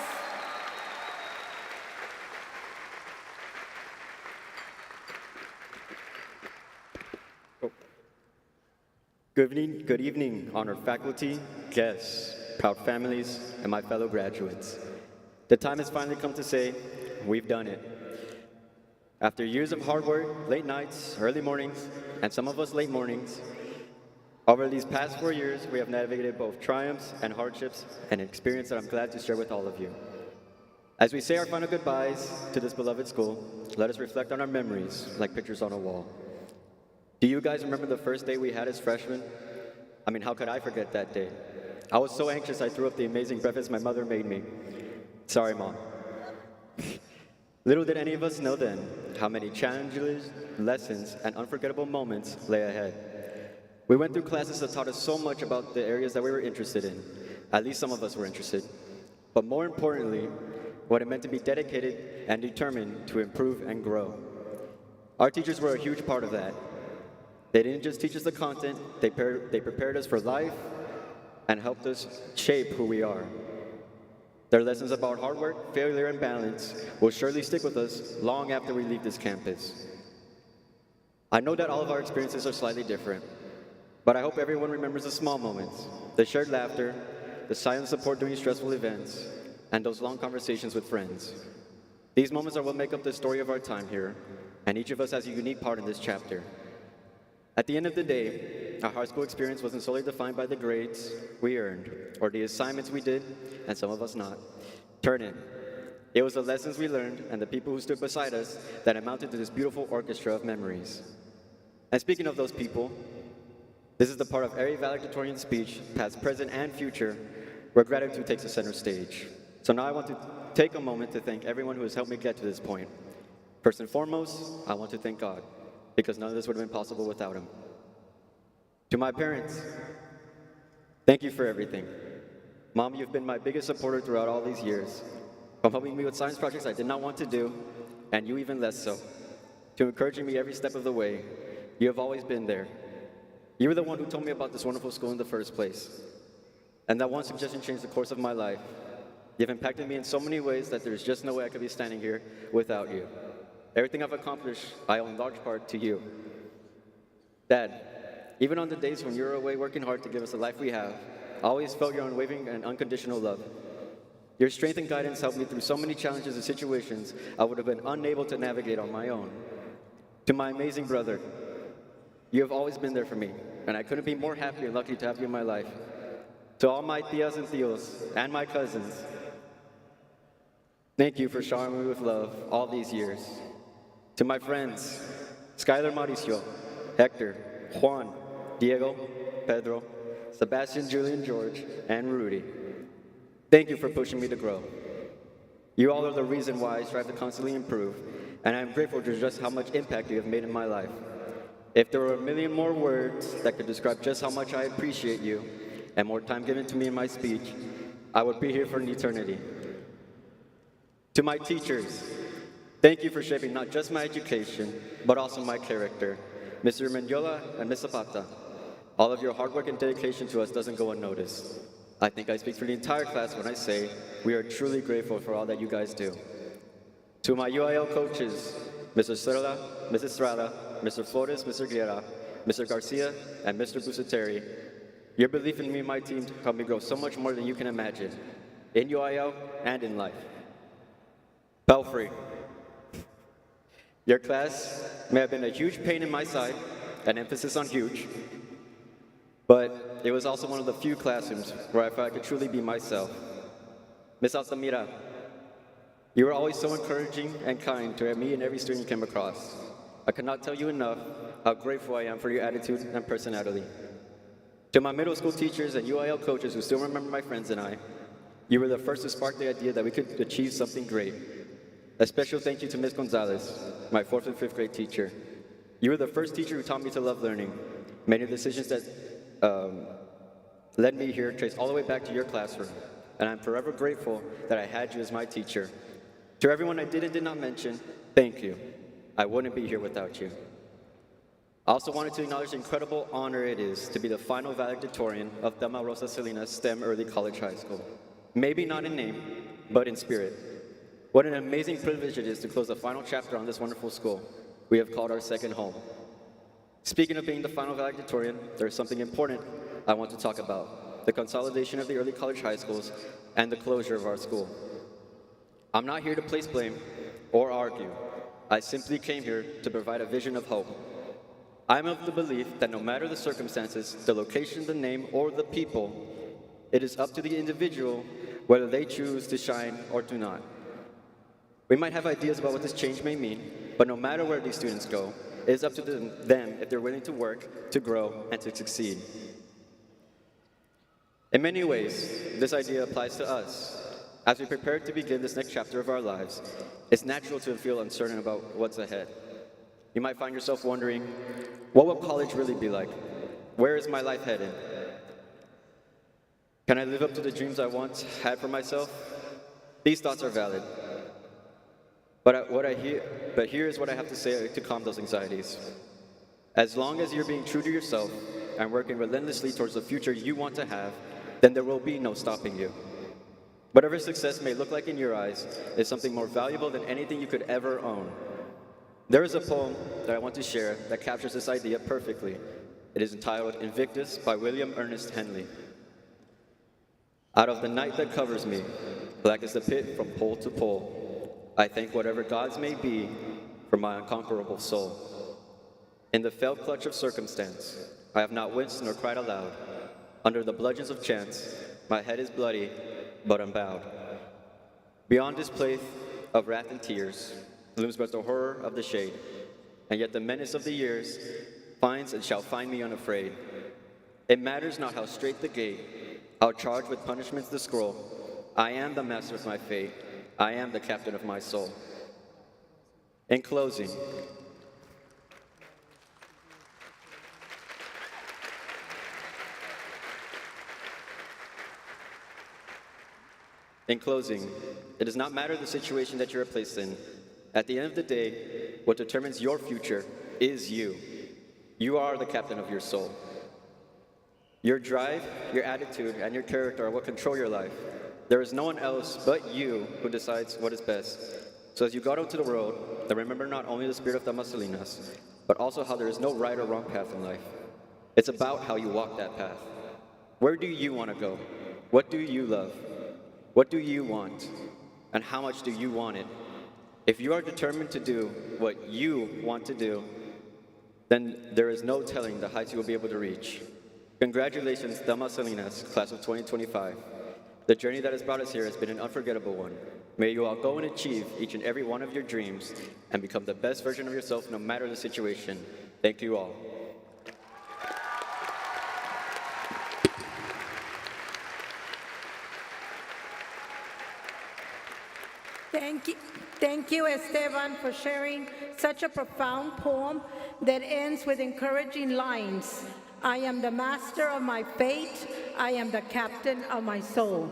[SPEAKER 11] Good evening, honored faculty, guests, proud families, and my fellow graduates. The time has finally come to say, we've done it. After years of hard work, late nights, early mornings, and some of us late mornings, over these past 4 years, we have navigated both triumphs and hardships, an experience that I'm glad to share with all of you. As we say our final goodbyes to this beloved school, let us reflect on our memories like pictures on a wall. Do you guys remember the first day we had as freshmen? I mean, how could I forget that day? I was so anxious I threw up the amazing breakfast my mother made me. Sorry, Mom. Little did any of us know then how many challenges, lessons, and unforgettable moments lay ahead. We went through classes that taught us so much about the areas that we were interested in. At least some of us were interested. But more importantly, what it meant to be dedicated and determined to improve and grow. Our teachers were a huge part of that. They didn't just teach us the content, they prepared us for life and helped us shape who we are. Their lessons about hard work, failure, and balance will surely stick with us long after we leave this campus. I know that all of our experiences are slightly different, but I hope everyone remembers the small moments, the shared laughter, the silent support during stressful events, and those long conversations with friends. These moments are what make up the story of our time here, and each of us has a unique part in this chapter. At the end of the day, our high school experience wasn't solely defined by the grades we earned, or the assignments we did, and some of us not, turn in. It was the lessons we learned and the people who stood beside us that amounted to this beautiful orchestra of memories. And speaking of those people, this is the part of every valedictorian speech, past, present, and future, where gratitude takes the center stage. So now I want to take a moment to thank everyone who has helped me get to this point. First and foremost, I want to thank God, because none of this would have been possible without Him. To my parents, thank you for everything. Mom, you've been my biggest supporter throughout all these years. from helping me with science projects I did not want to do, and you even less so, to encouraging me every step of the way. You have always been there. You were the one who told me about this wonderful school in the first place. And that one suggestion changed the course of my life. You've impacted me in so many ways that there's just no way I could be standing here without you. Everything I've accomplished, I owe in large part to you. Dad, even on the days when you're away working hard to give us the life we have, I always felt your unwavering and unconditional love. Your strength and guidance helped me through so many challenges and situations I would have been unable to navigate on my own. To my amazing brother, you have always been there for me, and I couldn't be more happy and lucky to have you in my life. To all my tias and tios, and my cousins, thank you for showering me with love all these years. To my friends, Skylar Mauricio, Hector, Juan, Diego, Pedro, Sebastian, Julian, George, and Rudy, thank you for pushing me to grow. You all are the reason why I strive to constantly improve, and I'm grateful for just how much impact you have made in my life. If there were a million more words that could describe just how much I appreciate you, and more time given to me in my speech, I would be here for an eternity. To my teachers, thank you for shaping not just my education, but also my character. Mr. Mendiola and Ms. Zapata, all of your hard work and dedication to us doesn't go unnoticed. I think I speak for the entire class when I say we are truly grateful for all that you guys do. To my UIL coaches, Mr. Serla, Mrs. Estrada, Mr. Flores, Mr. Guerra, Mr. Garcia, and Mr. Busateri, your belief in me and my team helped me grow so much more than you can imagine, in UIL and in life. Belfry, your class may have been a huge pain in my side, an emphasis on huge, but it was also one of the few classrooms where I felt I could truly be myself. Ms. Altamira, you were always so encouraging and kind to me and every student you came across. I cannot tell you enough how grateful I am for your attitude and personality. To my middle school teachers and UIL coaches who still remember my friends and I, you were the first to spark the idea that we could achieve something great. A special thank you to Ms. Gonzalez, my 4th and 5th grade teacher. You were the first teacher who taught me to love learning. Many decisions that led me here trace all the way back to your classroom, and I'm forever grateful that I had you as my teacher. To everyone I did and did not mention, thank you. I wouldn't be here without you. I also wanted to acknowledge the incredible honor it is to be the final valedictorian of Thelma Rosa Salinas STEM Early College High School. Maybe not in name, but in spirit. What an amazing privilege it is to close the final chapter on this wonderful school we have called our second home. Speaking of being the final valedictorian, there is something important I want to talk about: the consolidation of the early college high schools and the closure of our school. I'm not here to place blame or argue. I simply came here to provide a vision of hope. I'm of the belief that no matter the circumstances, the location, the name, or the people, it is up to the individual whether they choose to shine or do not. We might have ideas about what this change may mean, but no matter where these students go, it is up to them if they're willing to work, to grow, and to succeed. In many ways, this idea applies to us. As we prepare to begin this next chapter of our lives, it's natural to feel uncertain about what's ahead. You might find yourself wondering, what will college really be like? Where is my life headed? Can I live up to the dreams I once had for myself? These thoughts are valid. But here is what I have to say to calm those anxieties. As long as you're being true to yourself and working relentlessly towards the future you want to have, then there will be no stopping you. Whatever success may look like in your eyes is something more valuable than anything you could ever own. There is a poem that I want to share that captures this idea perfectly. It is entitled Invictus by William Ernest Henley. Out of the night that covers me, black is the pit from pole to pole, I thank whatever gods may be for my unconquerable soul. In the fell clutch of circumstance, I have not winced nor cried aloud. Under the bludgeons of chance, my head is bloody, but unbowed. Beyond this place of wrath and tears, looms but the horror of the shade, and yet the menace of the years finds and shall find me unafraid. It matters not how straight the gate, how charged with punishments the scroll. I am the master of my fate. I am the captain of my soul. In closing, In closing, it does not matter the situation that you are placed in. At the end of the day, what determines your future is you. You are the captain of your soul. Your drive, your attitude, and your character are what control your life. There is no one else but you who decides what is best. So as you go out into the world, then remember not only the spirit of Thelma Salinas, but also how there is no right or wrong path in life. It's about how you walk that path. Where do you want to go? What do you love? What do you want? And how much do you want it? If you are determined to do what you want to do, then there is no telling the heights you will be able to reach. Congratulations, Thelma Salinas, class of 2025. The journey that has brought us here has been an unforgettable one. May you all go and achieve each and every one of your dreams and become the best version of yourself no matter the situation. Thank you all.
[SPEAKER 1] Thank you, Esteban, for sharing such a profound poem that ends with encouraging lines. I am the master of my fate. I am the captain of my soul.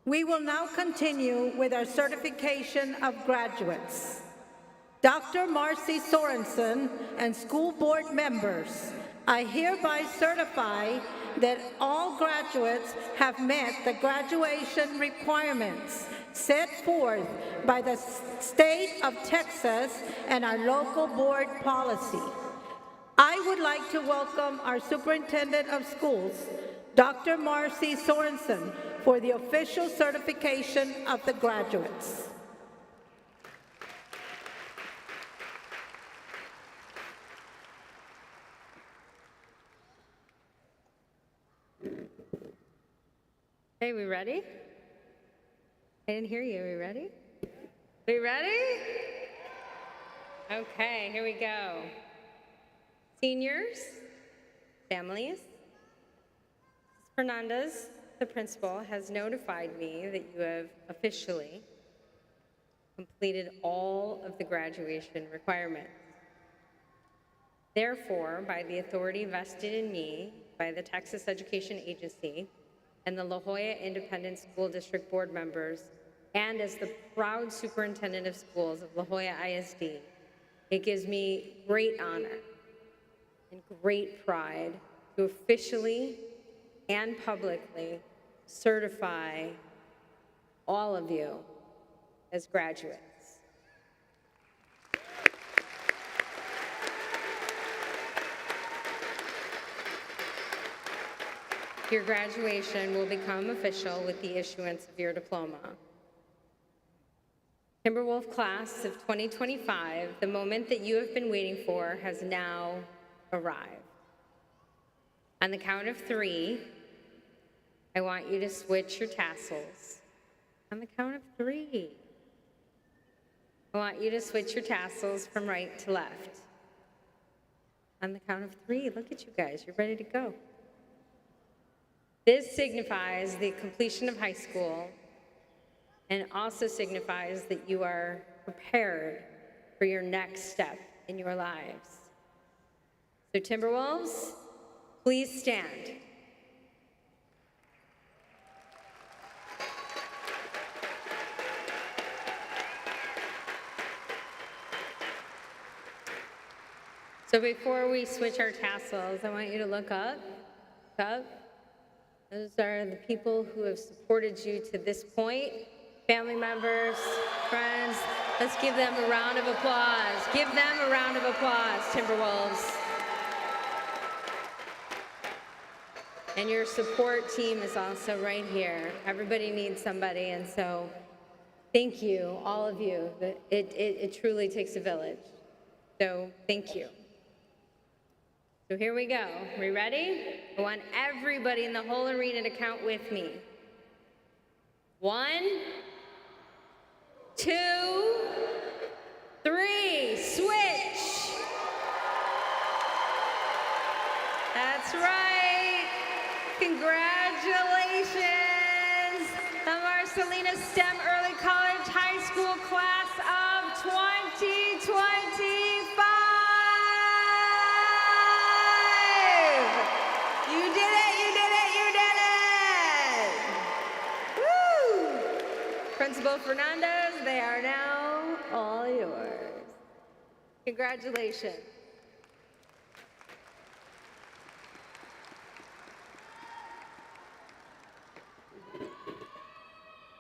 [SPEAKER 1] We will now continue with our certification of graduates. Dr. Marcy Sorensen and school board members, I hereby certify that all graduates have met the graduation requirements set forth by the state of Texas and our local board policy. I would like to welcome our Superintendent of Schools, Dr. Marcy Sorensen, for the official certification of the graduates.
[SPEAKER 2] Okay, we ready? I didn't hear you. Are we ready? We ready? Okay, here we go. Seniors, families, Mrs. Fernandez, the principal, has notified me that you have officially completed all of the graduation requirements. Therefore, by the authority vested in me by the Texas Education Agency and the La Jolla Independent School District board members, and as the proud superintendent of schools of La Jolla ISD, it gives me great honor and great pride to officially and publicly certify all of you as graduates. Your graduation will become official with the issuance of your diploma. Timberwolf class of 2025, the moment that you have been waiting for has now arrived. On the count of 3, I want you to switch your tassels. On the count of 3. I want you to switch your tassels from right to left. On the count of 3, look at you guys, you're ready to go. This signifies the completion of high school and also signifies that you are prepared for your next step in your lives. So Timberwolves, please stand. So before we switch our tassels, I want you to look up. Look up. Those are the people who have supported you to this point. Family members, friends, let's give them a round of applause. Give them a round of applause, Timberwolves. And your support team is also right here. Everybody needs somebody, and so thank you, all of you. It truly takes a village. So thank you. So here we go. We ready? I want everybody in the whole arena to count with me. 1, 2, 3, switch. That's right. Congratulations. The Salinas STEM Early College High School class of 2025. You did it, you did it, you did it. Woo!
[SPEAKER 15] Principal Fernandez, they are now all yours. Congratulations.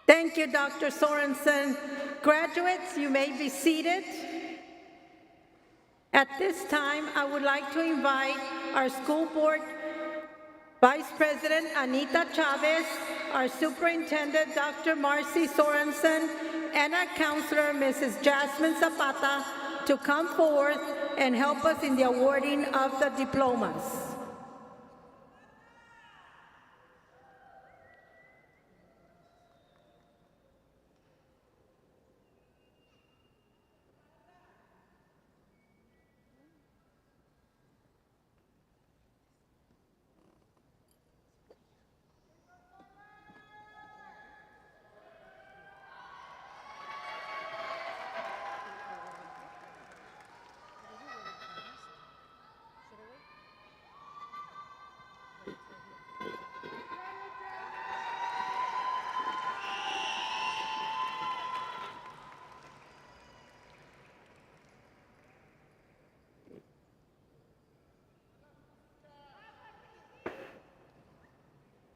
[SPEAKER 1] Thank you, Dr. Sorensen. Graduates, you may be seated. At this time, I would like to invite our school board Vice President Anita Chavez, our Superintendent Dr. Marcy Sorensen, and our counselor Mrs. Jasmine Zapata to come forward and help us in the awarding of the diplomas.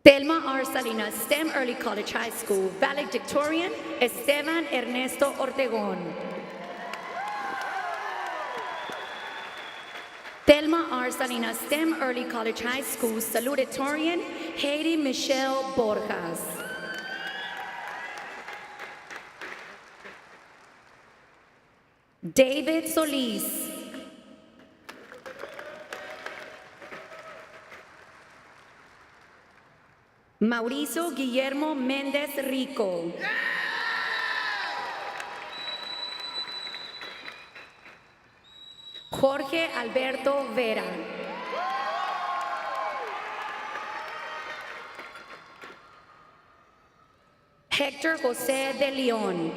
[SPEAKER 16] Thelma R. Salinas, STEM Early College High School, Valedictorian, Esteban Ernesto Ortegón. Thelma R. Salinas, STEM Early College High School, Salutatorian, Haiti Michelle Borjas. David Solis. Mauricio Guillermo Méndez Rico. Jorge Alberto Vera. Héctor José de León.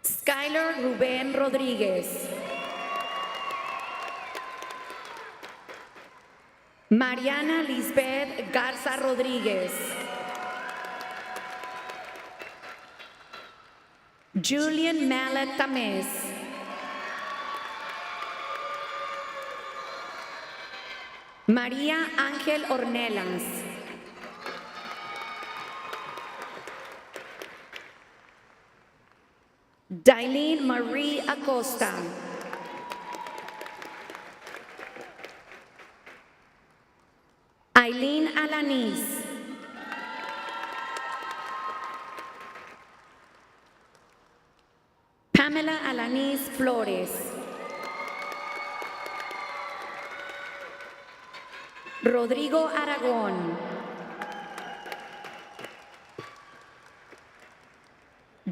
[SPEAKER 16] Skyler Rubén Rodríguez. Mariana Lisbeth Garza Rodríguez. Julian Mallet Tamés. María Ángel Ornelas. Dailene Marie Acosta. Eileen Alanis. Pamela Alanis Flores. Rodrigo Aragón.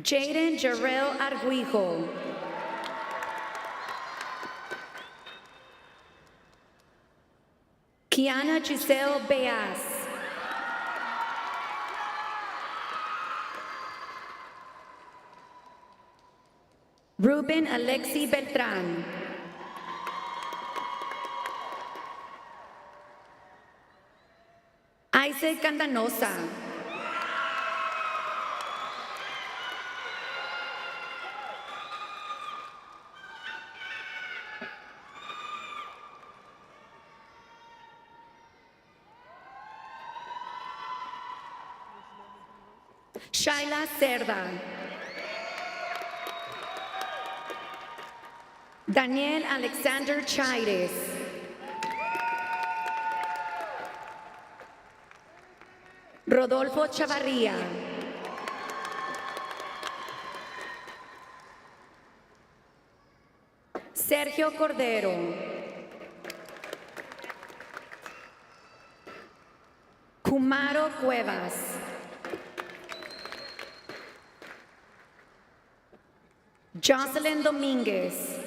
[SPEAKER 16] Jaden Jarrell Arguijo. Kiana Giselle Beas. Ruben Alexi Beltrán. Isaac Candanosa. Shaila Cerda. Daniel Alexander Chaires. Rodolfo Chavarría. Sergio Cordero. Kumaro Cuevas. Jocelyn Dominguez.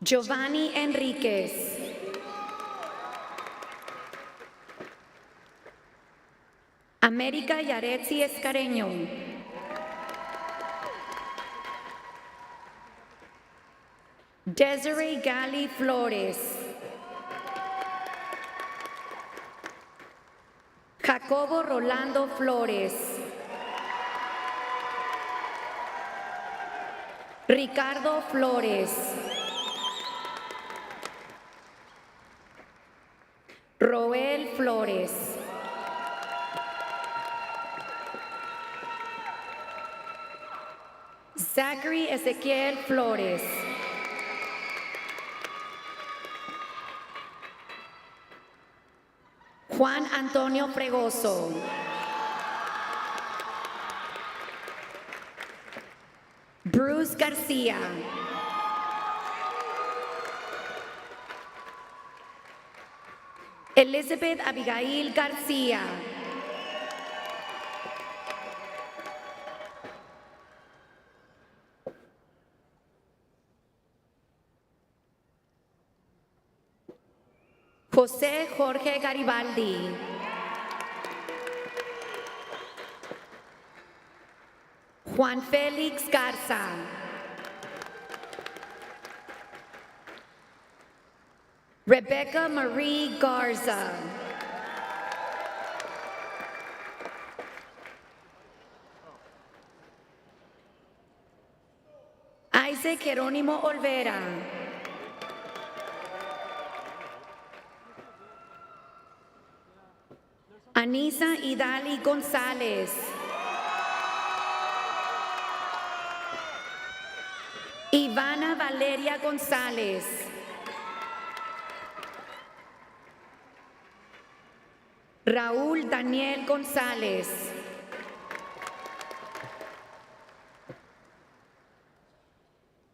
[SPEAKER 16] Giovanni Enriquez. América Yaretsi Escareño. Desiree Gali Flores. Jacobo Rolando Flores. Ricardo Flores. Roel Flores. Zachary Ezequiel Flores. Juan Antonio Fregoso. Bruce Garcia. Elizabeth Abigail Garcia. José Jorge Garibaldi. Juan Félix Garza. Rebecca Marie Garza. Isaac Jerónimo Olvera. Anisa Idali González. Ivana Valeria González. Raúl Daniel González.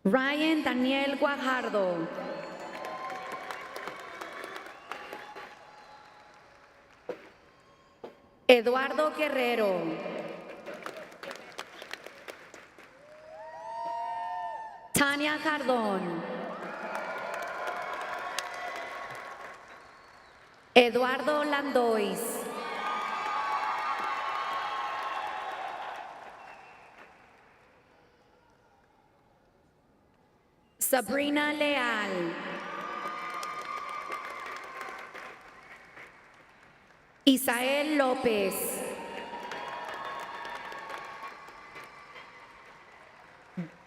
[SPEAKER 16] Ryan Daniel Guajardo. Eduardo Guerrero. Tania Cardón. Eduardo Landois. Sabrina Leal. Isael López.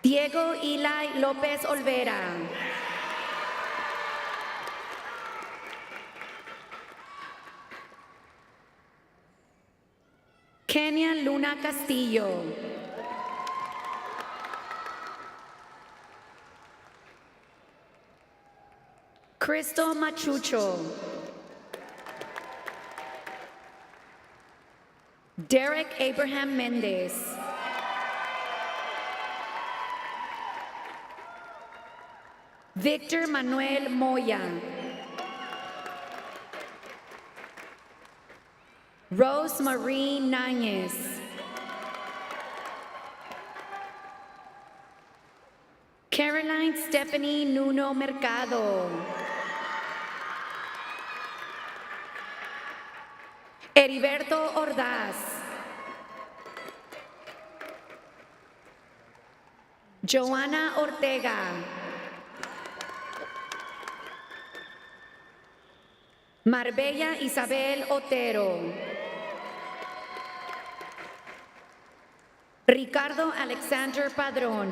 [SPEAKER 16] Diego Eli López Olvera. Kenia Luna Castillo. Crystal Machucho. Derek Abraham Mendez. Victor Manuel Moya. Rosemarie Náñez. Caroline Stephanie Nuno Mercado. Heriberto Ordaz. Joana Ortega. Marbella Isabel Otero. Ricardo Alexander Padrón.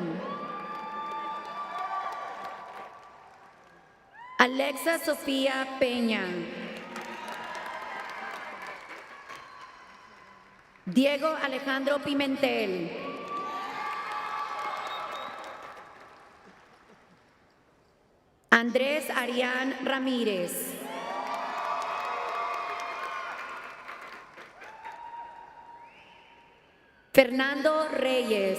[SPEAKER 16] Alexa Sofía Peña. Diego Alejandro Pimentel. Andrés Arián Ramírez. Fernando Reyes.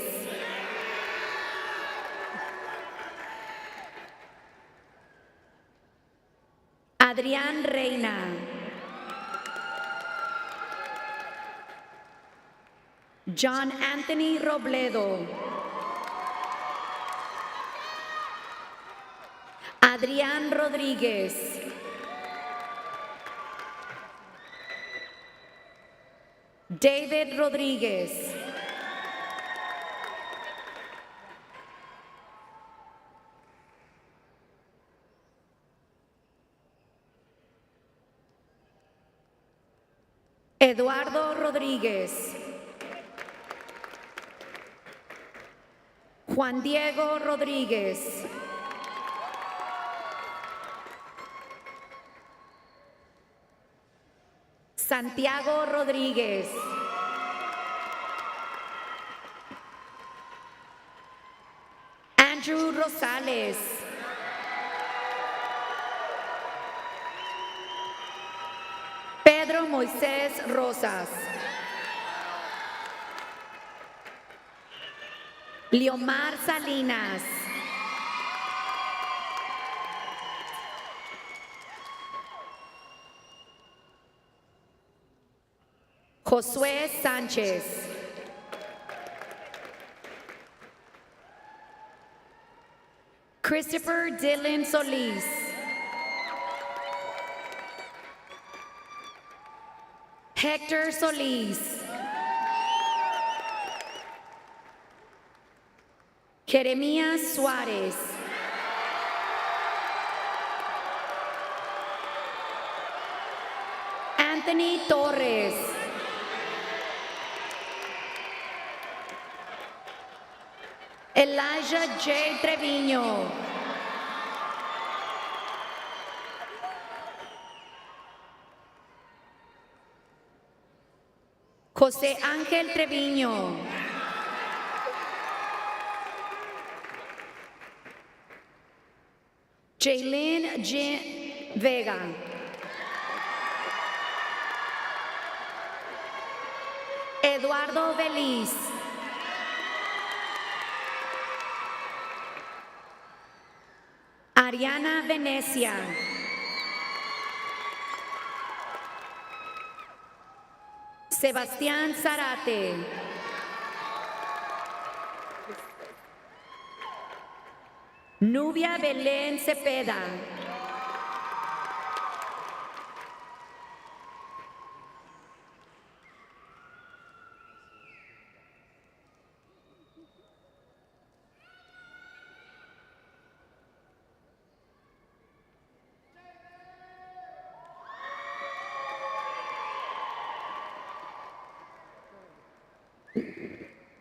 [SPEAKER 16] Adrián Reina. John Anthony Robledo. Adrián Rodríguez. David Rodríguez. Eduardo Rodríguez. Juan Diego Rodríguez. Santiago Rodríguez. Andrew Rosales. Pedro Moisés Rosas. Leomar Salinas. Josué Sánchez. Christopher Dylan Solis. Hector Solis. Jeremías Suárez. Anthony Torres. Elijah J. Treviño. José Ángel Treviño. Jaylin J. Vega. Eduardo Beliz. Ariana Venecia. Sebastián Zarate. Nubia Belén Cepeda.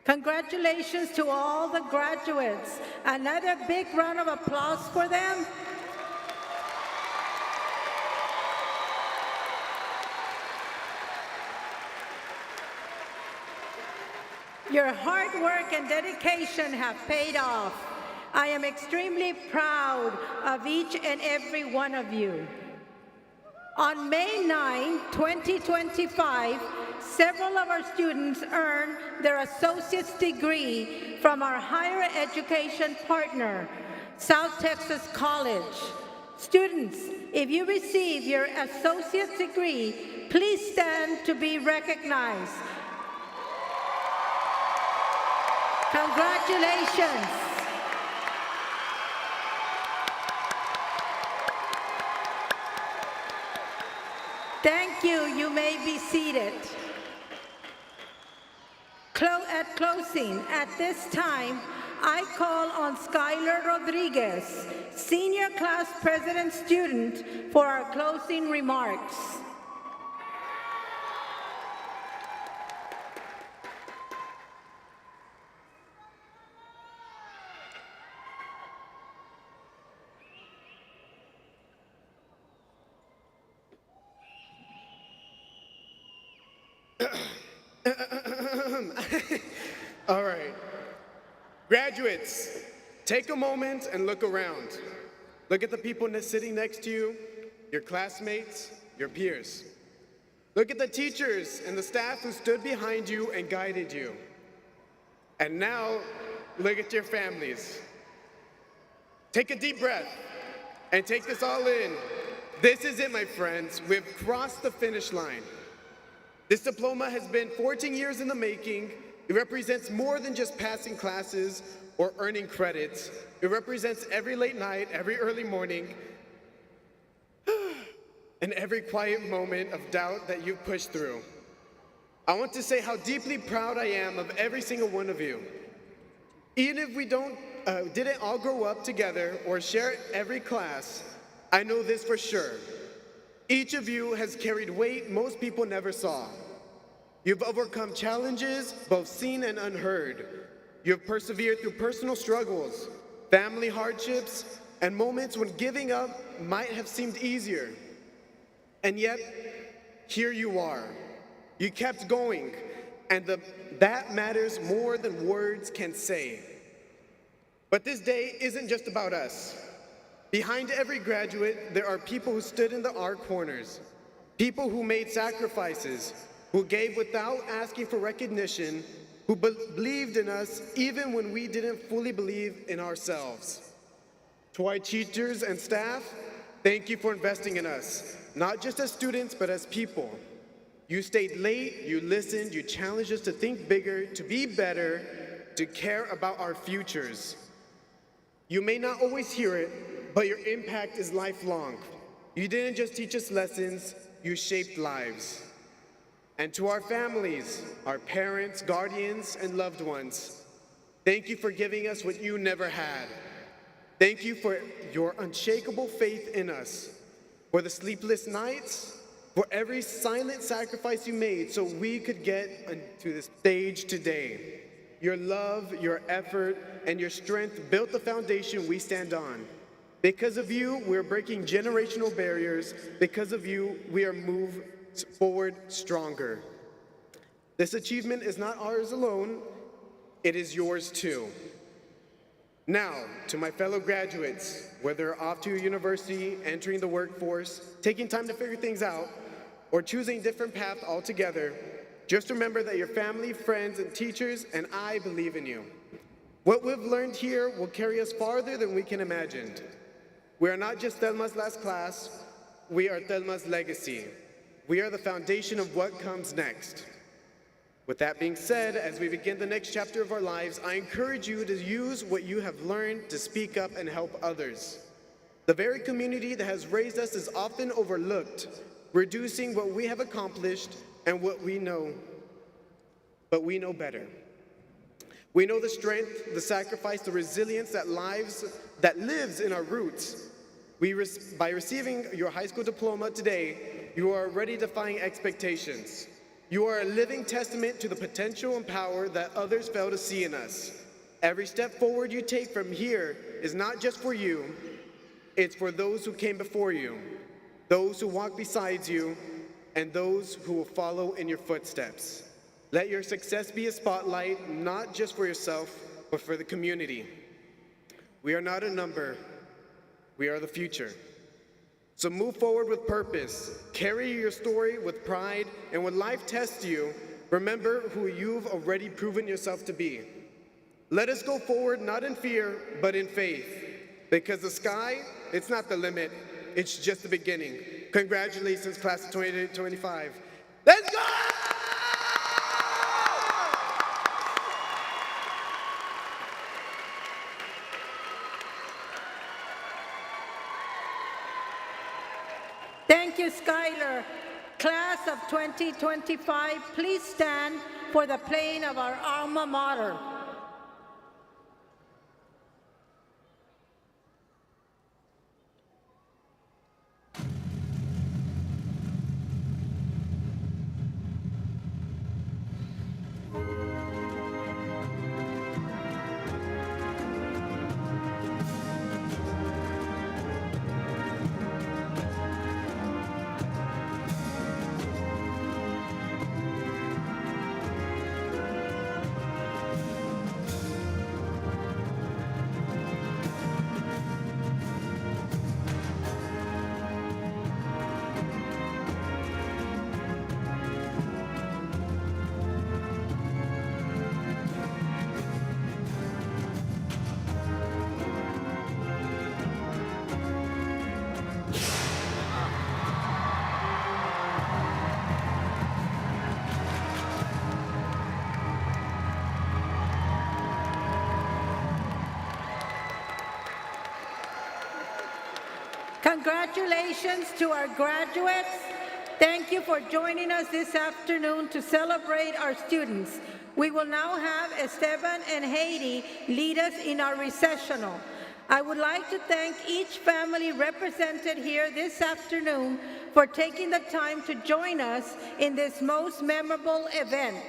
[SPEAKER 1] Congratulations to all the graduates. Another big round of applause for them. Your hard work and dedication have paid off. I am extremely proud of each and every one of you. On May 9, 2025, several of our students earned their associate's degree from our higher education partner, South Texas College. Students, if you receive your associate's degree, please stand to be recognized. Congratulations. Thank you. You may be seated. At closing, at this time, I call on Skylar Rodriguez, Senior Class President student, for our closing remarks.
[SPEAKER 17] All right. Graduates, take a moment and look around. Look at the people sitting next to you, your classmates, your peers. Look at the teachers and the staff who stood behind you and guided you. And now, look at your families. Take a deep breath and take this all in. This is it, my friends. We've crossed the finish line. This diploma has been 14 years in the making. It represents more than just passing classes or earning credits. It represents every late night, every early morning, and every quiet moment of doubt that you've pushed through. I want to say how deeply proud I am of every single one of you. Even if we didn't all grow up together or share every class, I know this for sure. Each of you has carried weight most people never saw. You've overcome challenges, both seen and unheard. You have persevered through personal struggles, family hardships, and moments when giving up might have seemed easier. And yet, here you are. You kept going, and that matters more than words can say. But this day isn't just about us. Behind every graduate, there are people who stood in our corners, people who made sacrifices, who gave without asking for recognition, who believed in us even when we didn't fully believe in ourselves. To our teachers and staff, thank you for investing in us, not just as students, but as people. You stayed late, you listened, you challenged us to think bigger, to be better, to care about our futures. You may not always hear it, but your impact is lifelong. You didn't just teach us lessons, you shaped lives. And to our families, our parents, guardians, and loved ones, thank you for giving us what you never had. Thank you for your unshakable faith in us, for the sleepless nights, for every silent sacrifice you made so we could get to the stage today. Your love, your effort, and your strength built the foundation we stand on. Because of you, we're breaking generational barriers. Because of you, we are moved forward stronger. This achievement is not ours alone, it is yours too. Now, to my fellow graduates, whether off to university, entering the workforce, taking time to figure things out, or choosing a different path altogether, just remember that your family, friends, and teachers and I believe in you. What we've learned here will carry us farther than we can imagine. We are not just Thelma's last class, we are Thelma's legacy. We are the foundation of what comes next. With that being said, as we begin the next chapter of our lives, I encourage you to use what you have learned to speak up and help others. The very community that has raised us is often overlooked, reducing what we have accomplished and what we know, but we know better. We know the strength, the sacrifice, the resilience that lives in our roots. By receiving your high school diploma today, you are already defying expectations. You are a living testament to the potential and power that others fail to see in us. Every step forward you take from here is not just for you, it's for those who came before you, those who walk beside you, and those who will follow in your footsteps. Let your success be a spotlight, not just for yourself, but for the community. We are not a number, we are the future. So move forward with purpose, carry your story with pride, and when life tests you, remember who you've already proven yourself to be. Let us go forward not in fear, but in faith, because the sky, it's not the limit, it's just the beginning. Congratulations, class of 2025. Let's go!
[SPEAKER 1] Thank you, Skylar. Class of 2025, please stand for the playing of our alma mater. Congratulations to our graduates. Thank you for joining us this afternoon to celebrate our students. We will now have Esteban and Haiti lead us in our recessional. I would like to thank each family represented here this afternoon for taking the time to join us in this most memorable event.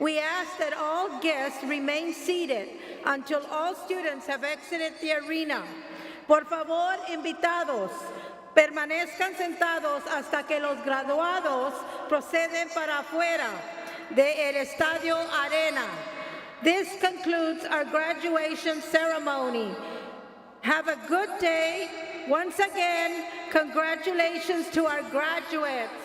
[SPEAKER 1] We ask that all guests remain seated until all students have exited the arena. Por favor, invitados, permanezcan sentados hasta que los graduados proceden para afuera del Estadio Arena. This concludes our graduation ceremony. Have a good day. Once again, congratulations to our graduates.